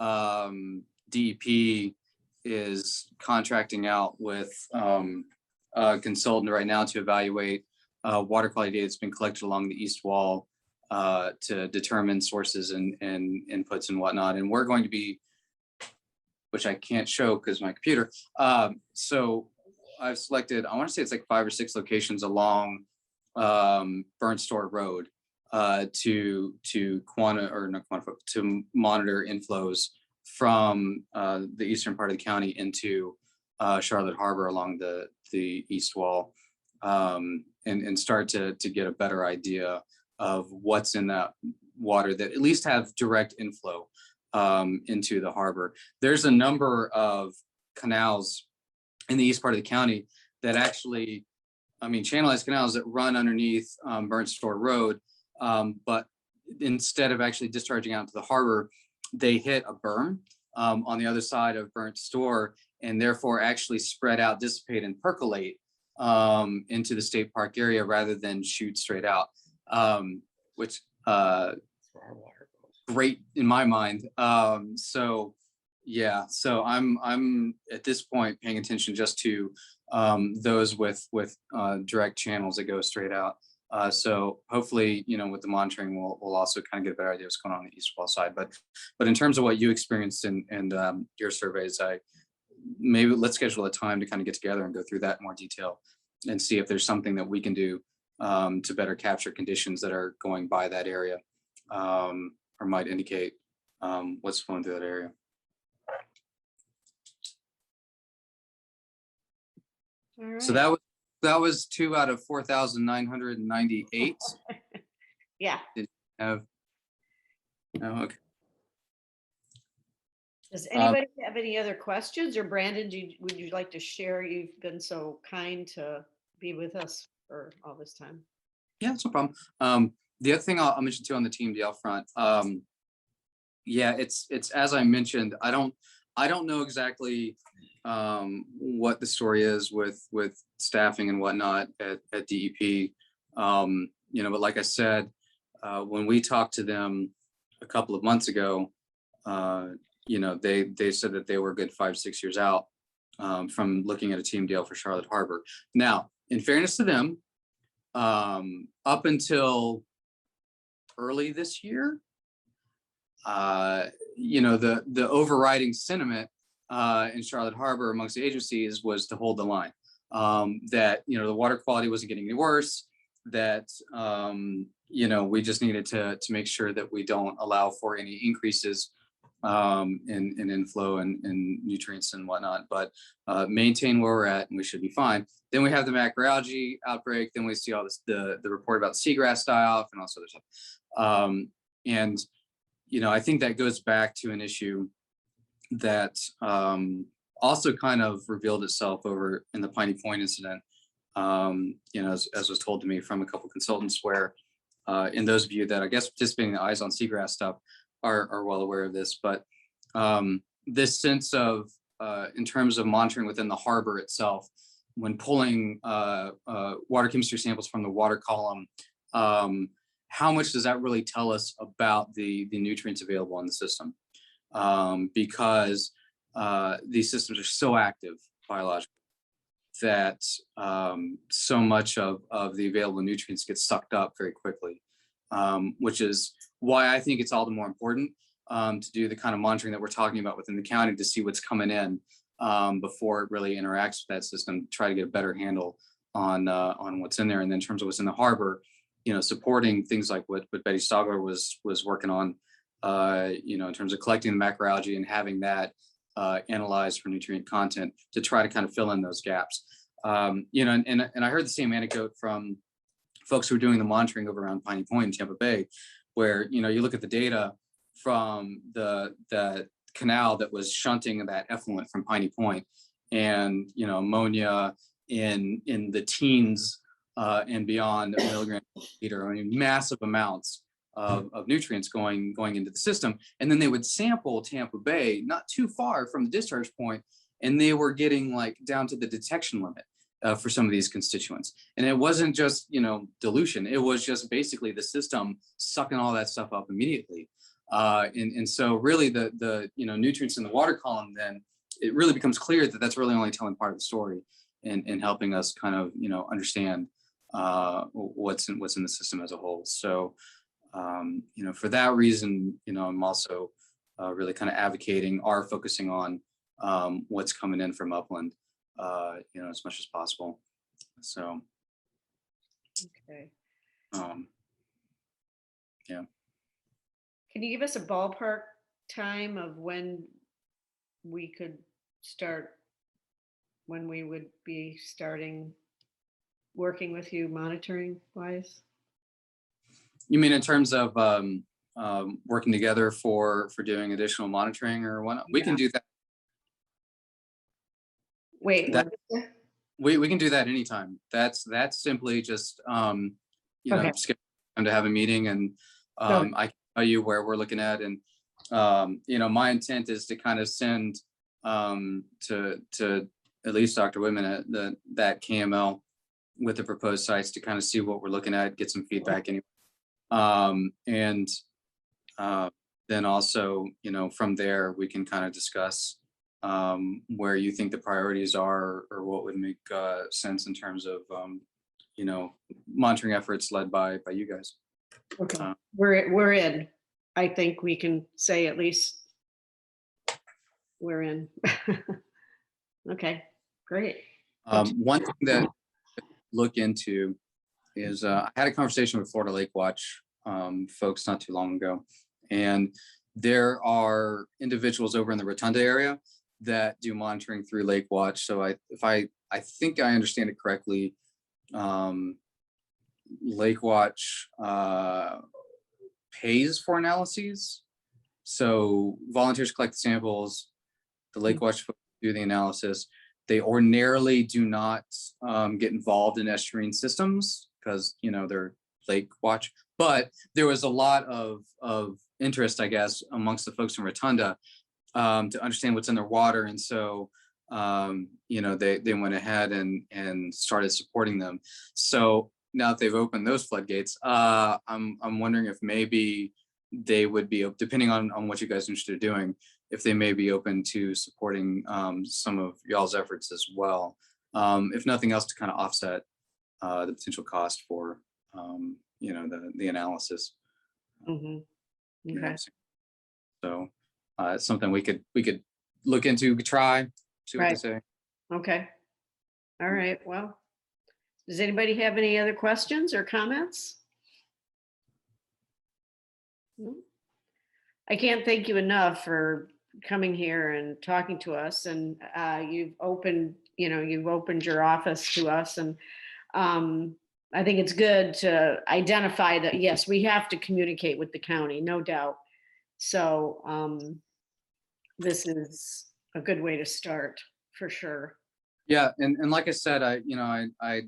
[SPEAKER 5] DEP is contracting out with a consultant right now to evaluate water quality data that's been collected along the east wall to determine sources and inputs and whatnot. And we're going to be, which I can't show because my computer. So I've selected, I want to say it's like 5 or 6 locations along Burnt Store Road to monitor inflows from the eastern part of the county into Charlotte Harbor along the east wall, and start to get a better idea of what's in that water that at least have direct inflow into the harbor. There's a number of canals in the east part of the county that actually, channelized canals that run underneath Burnt Store Road, but instead of actually discharging out into the harbor, they hit a berm on the other side of Burnt Store, and therefore actually spread out, dissipate, and percolate into the state park area rather than shoot straight out, which great in my mind. So yeah, so I'm at this point paying attention just to those with direct channels that go straight out. So hopefully, with the monitoring, we'll also kind of get a better idea of what's going on the east wall side. But in terms of what you experienced and your surveys, maybe let's schedule a time to kind of get together and go through that in more detail and see if there's something that we can do to better capture conditions that are going by that area, or might indicate what's flowing through that area.
[SPEAKER 1] All right.
[SPEAKER 5] So that was 2 out of 4,998.
[SPEAKER 1] Yeah.
[SPEAKER 5] Oh, okay.
[SPEAKER 1] Does anybody have any other questions? Or Brandon, would you like to share? You've been so kind to be with us for all this time.
[SPEAKER 5] Yeah, it's no problem. The other thing I'll mention too on the team deal front. Yeah, it's as I mentioned, I don't know exactly what the story is with staffing and whatnot at DEP. But like I said, when we talked to them a couple of months ago, they said that they were a good 5-6 years out from looking at a team deal for Charlotte Harbor. Now, in fairness to them, up until early this year, the overriding sentiment in Charlotte Harbor amongst the agencies was to hold the line, that, the water quality wasn't getting any worse, that, we just needed to make sure that we don't allow for any increases in inflow and nutrients and whatnot, but maintain where we're at and we should be fine. Then we have the macroalgae outbreak. Then we see all this, the report about seagrass die-off and all this other stuff. And I think that goes back to an issue that also kind of revealed itself over in the Piney Point incident, as was told to me from a couple consultants, where in those of you that I guess participating in the Eyes on Seagrass stuff are well aware of this, but this sense of, in terms of monitoring within the harbor itself, when pulling water chemistry samples from the water column, how much does that really tell us about the nutrients available in the system? Because these systems are so active biologically that so much of the available nutrients get sucked up very quickly, which is why I think it's all the more important to do the kind of monitoring that we're talking about within the county to see what's coming in before it really interacts with that system, try to get a better handle on what's in there. And then in terms of what's in the harbor, supporting things like what Betty Stogler was working on, in terms of collecting the macroalgae and having that analyzed for nutrient content to try to kind of fill in those gaps. And I heard the same anecdote from folks who are doing the monitoring over around Piney Point in Tampa Bay, where, you look at the data from the canal that was shunting that effluent from Piney Point, and, ammonia in the teens and beyond milligrams per liter. I mean, massive amounts of nutrients going into the system. And then they would sample Tampa Bay, not too far from the discharge point, and they were getting like down to the detection limit for some of these constituents. And it wasn't just, dilution. It was just basically the system sucking all that stuff up immediately. And so really the nutrients in the water column, then it really becomes clear that that's really only telling part of the story and helping us kind of, understand what's in the system as a whole. So, for that reason, I'm also really kind of advocating focusing on what's coming in from upland, as much as possible. So,
[SPEAKER 1] Okay.
[SPEAKER 5] Yeah.
[SPEAKER 1] Can you give us a ballpark time of when we could start, when we would be starting working with you monitoring wise?
[SPEAKER 5] You mean in terms of working together for doing additional monitoring or whatnot? We can do that.
[SPEAKER 1] Wait,
[SPEAKER 5] That-
[SPEAKER 1] what is it?
[SPEAKER 5] We can do that anytime. That's simply just
[SPEAKER 1] Okay.
[SPEAKER 5] skip time to have a meeting, and
[SPEAKER 1] Okay.
[SPEAKER 5] I can tell you where we're looking at, and my intent is to kind of send to at least Dr. Whitman at that KML with the proposed sites to kind of see what we're looking at, get some feedback anyway. And then also, from there we can kind of discuss where you think the priorities are, or what would make sense in terms of monitoring efforts led by you guys.
[SPEAKER 1] Okay. We're in. I think we can say at least we're in. Okay, great.
[SPEAKER 5] One thing that I look into is I had a conversation with Florida Lake Watch folks not too long ago, and there are individuals over in the Rotunda area that do monitoring through Lake Watch. So I think I understand it correctly. Lake Watch pays for analyses. So volunteers collect the samples, the Lake Watch folks do the analysis. They ordinarily do not get involved in estuarine systems because, they're Lake Watch. But there was a lot of interest, I guess, amongst the folks in Rotunda to understand what's in their water. And so, they went ahead and started supporting them. So now that they've opened those floodgates, I'm wondering if maybe they would be, depending on what you guys are interested in doing, if they may be open to supporting some of y'all's efforts as well. If nothing else, to kind of offset the potential cost for, the analysis.
[SPEAKER 1] Mhm.
[SPEAKER 5] You know what
[SPEAKER 1] Okay.
[SPEAKER 5] I'm saying? So it's something we could look into, try, see what they
[SPEAKER 1] Right.
[SPEAKER 5] say.
[SPEAKER 1] Okay. All right. Well, does anybody have any other questions or comments? No? I can't thank you enough for coming here and talking to us, and you've opened your office to us, and I think it's good to identify that, yes, we have to communicate with the county, no doubt. So this is a good way to start, for sure.
[SPEAKER 5] Yeah, and like I said, I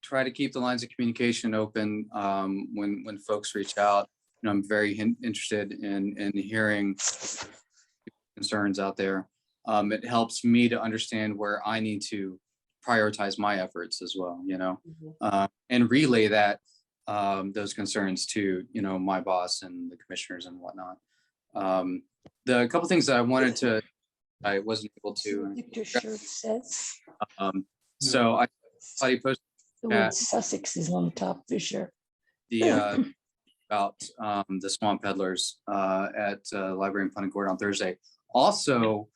[SPEAKER 5] try to keep the lines of communication open when folks reach out. I'm very interested in hearing concerns out there. It helps me to understand where I need to prioritize my efforts as well,
[SPEAKER 1] Mhm.
[SPEAKER 5] and relay those concerns to my boss and the commissioners and whatnot. The couple things that I wasn't able to.
[SPEAKER 2] Victor shirt says
[SPEAKER 5] So I thought he posted
[SPEAKER 2] the
[SPEAKER 5] Yeah.
[SPEAKER 2] word Sussex is on top, Fisher.
[SPEAKER 5] the about the Swamp Peddlers at Library in Punta Gorda on Thursday. Also,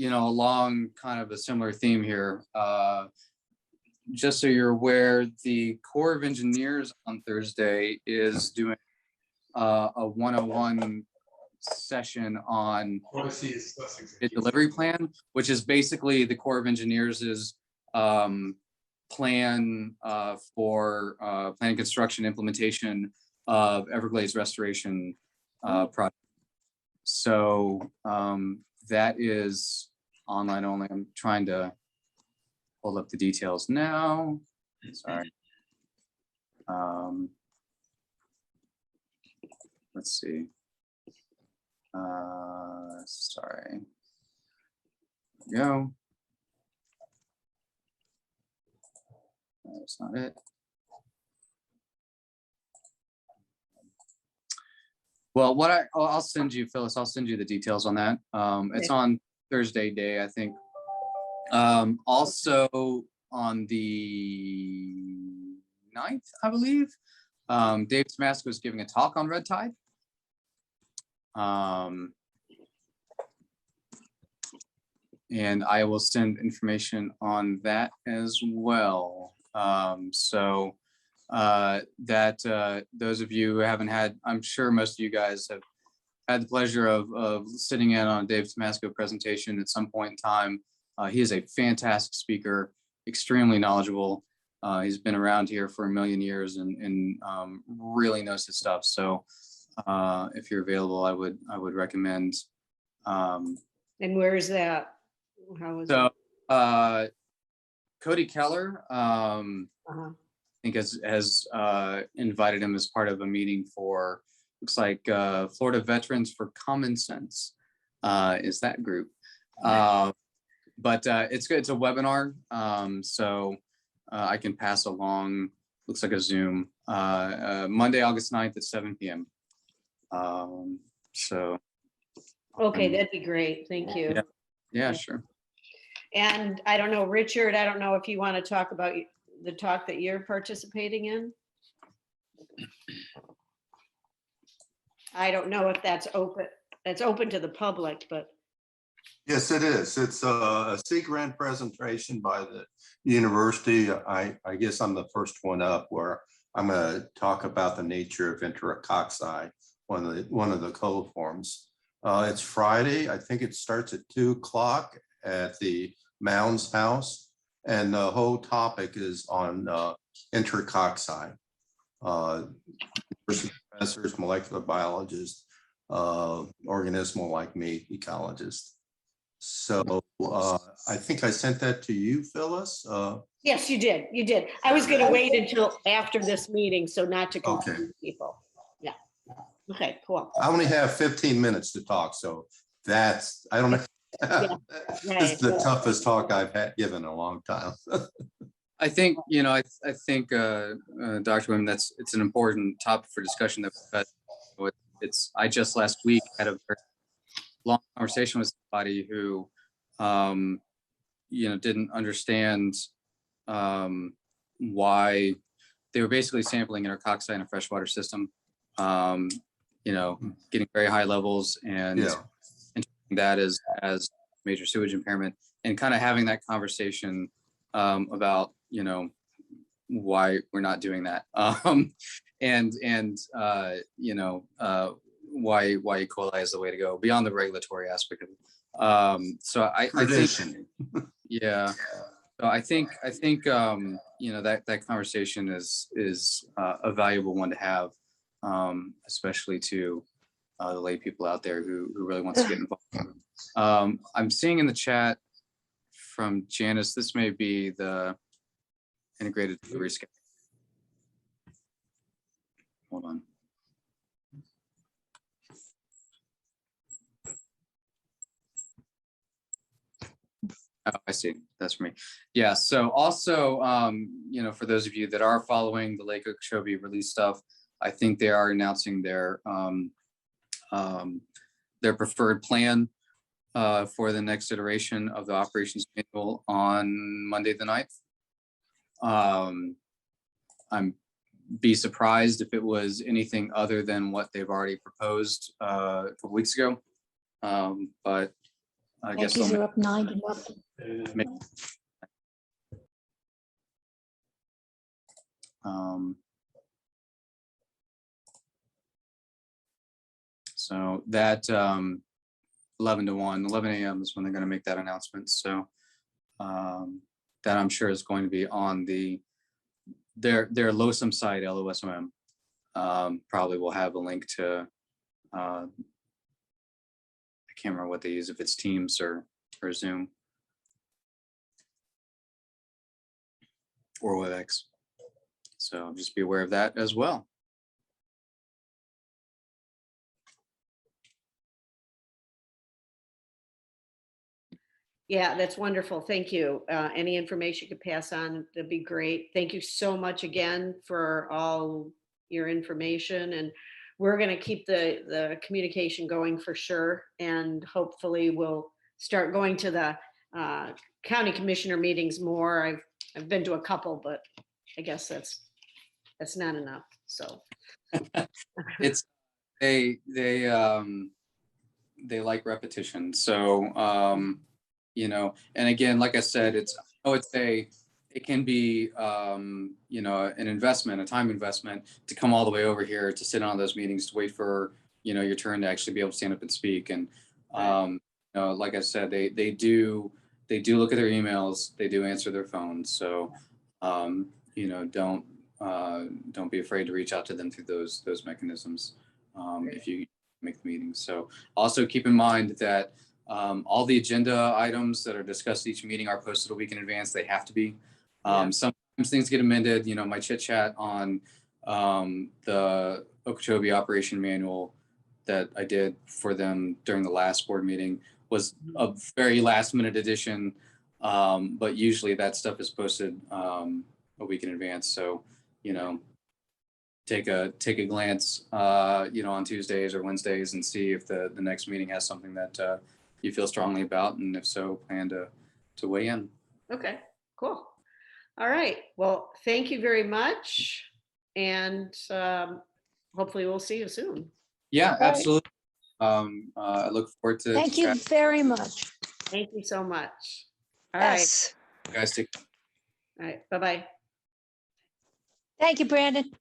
[SPEAKER 5] along kind of a similar theme here, just so you're aware, the Corps of Engineers on Thursday is doing a 101 session on a delivery plan, which is basically the Corps of Engineers' plan for planning, construction, implementation of Everglades restoration project. So that is online only. I'm trying to pull up the details now. Sorry. Let's see. Sorry. There we go. That's not it. Well, I'll send you, Phyllis, I'll send you the details on that. It's on Thursday day, I think. Also on the 9th, I believe, Dave Smask was giving a talk on red tide. And I will send information on that as well. So those of you who haven't had, I'm sure most of you guys have had the pleasure of sitting in on Dave Smasko presentation at some point in time. He is a fantastic speaker, extremely knowledgeable. He's been around here for a million years and really knows his stuff. So if you're available, I would recommend.
[SPEAKER 1] And where is that? How is
[SPEAKER 5] So
[SPEAKER 1] it?
[SPEAKER 5] Cody Keller, I think has invited him as part of a meeting for, looks like Florida Veterans for Common Sense is that group. But it's good. It's a webinar. So I can pass along, looks like a Zoom, Monday, August 9th at 7 p.m. So.
[SPEAKER 1] Okay, that'd be great. Thank you.
[SPEAKER 5] Yeah, sure.
[SPEAKER 1] And I don't know, Richard, I don't know if you want to talk about the talk that you're participating in. I don't know if that's open. It's open to the public, but.
[SPEAKER 3] Yes, it is. It's a sea grant presentation by the university. I guess I'm the first one up, where I'm going to talk about the nature of enterococci, one of the coliforms. It's Friday. I think it starts at 2 o'clock at the Mounds House, and the whole topic is on enterococci. Professors, molecular biologists, organismal like me, ecologists. So I think I sent that to you, Phyllis.
[SPEAKER 1] Yes, you did. You did. I was going to wait until after this meeting, so not to confuse people. Yeah. Okay, cool.
[SPEAKER 3] I only have 15 minutes to talk, so that's, I don't know. This is the toughest talk I've given in a long time.
[SPEAKER 5] I think, I think, Dr. Wim, it's an important topic for discussion that I just last week had a very long conversation with somebody who, didn't understand why they were basically sampling enterococci in a freshwater system, getting very high levels and interpreting that as major sewage impairment, and kind of having that conversation about, why we're not doing that. Why E. coli is the way to go beyond the regulatory aspect of it. So I think, yeah. So I think that conversation is a valuable one to have, especially to the lay people out there who really wants to get involved. I'm seeing in the chat from Janice, this may be the integrated delivery schedule. Hold on. Oh, I see. That's for me. Yeah. So also, for those of you that are following the Lake Okeechobee release stuff, I think they are announcing their preferred plan for the next iteration of the operations manual on Monday the 9th. I'm be surprised if it was anything other than what they've already proposed a couple weeks ago. But I guess
[SPEAKER 2] Yankees
[SPEAKER 5] they'll
[SPEAKER 2] are up 9-0.
[SPEAKER 5] make, so that 11 to 1, 11 a.m. is when they're going to make that announcement. So that I'm sure is going to be on their LOSM site, LOSM. Probably will have a link to, I can't remember what they use, if it's Teams or Zoom or WebEx. So just be aware of that as well.
[SPEAKER 1] Yeah, that's wonderful. Thank you. Any information you could pass on, that'd be great. Thank you so much again for all your information, and we're going to keep the communication going for sure. And hopefully we'll start going to the county commissioner meetings more. I've been to a couple, but I guess that's not enough. So
[SPEAKER 5] It's they like repetition. So you know, and again, like I said, it can be an investment, a time investment to come all the way over here to sit on those meetings, to wait for your turn to actually be able to stand up and speak. And like I said, they do look at their emails, they do answer their phones. So don't be afraid to reach out to them through those mechanisms if you make the meetings. So also keep in mind that all the agenda items that are discussed at each meeting are posted a week in advance. They have to be. Sometimes things get amended. My chit chat on the Okeechobee operation manual that I did for them during the last board meeting was a very last minute addition. But usually that stuff is posted a week in advance. So, take a glance, on Tuesdays or Wednesdays and see if the next meeting has something that you feel strongly about, and if so, plan to weigh in.
[SPEAKER 1] okay, cool. All right. Well, thank you very much, and hopefully we'll see you soon.
[SPEAKER 5] Yeah,
[SPEAKER 2] Right.
[SPEAKER 5] absolutely. I look forward to
[SPEAKER 2] Thank you very much.
[SPEAKER 1] Thank you so much. All right.
[SPEAKER 2] Yes.
[SPEAKER 5] you guys.
[SPEAKER 1] All right. Bye-bye.
[SPEAKER 2] Thank you, Brandon.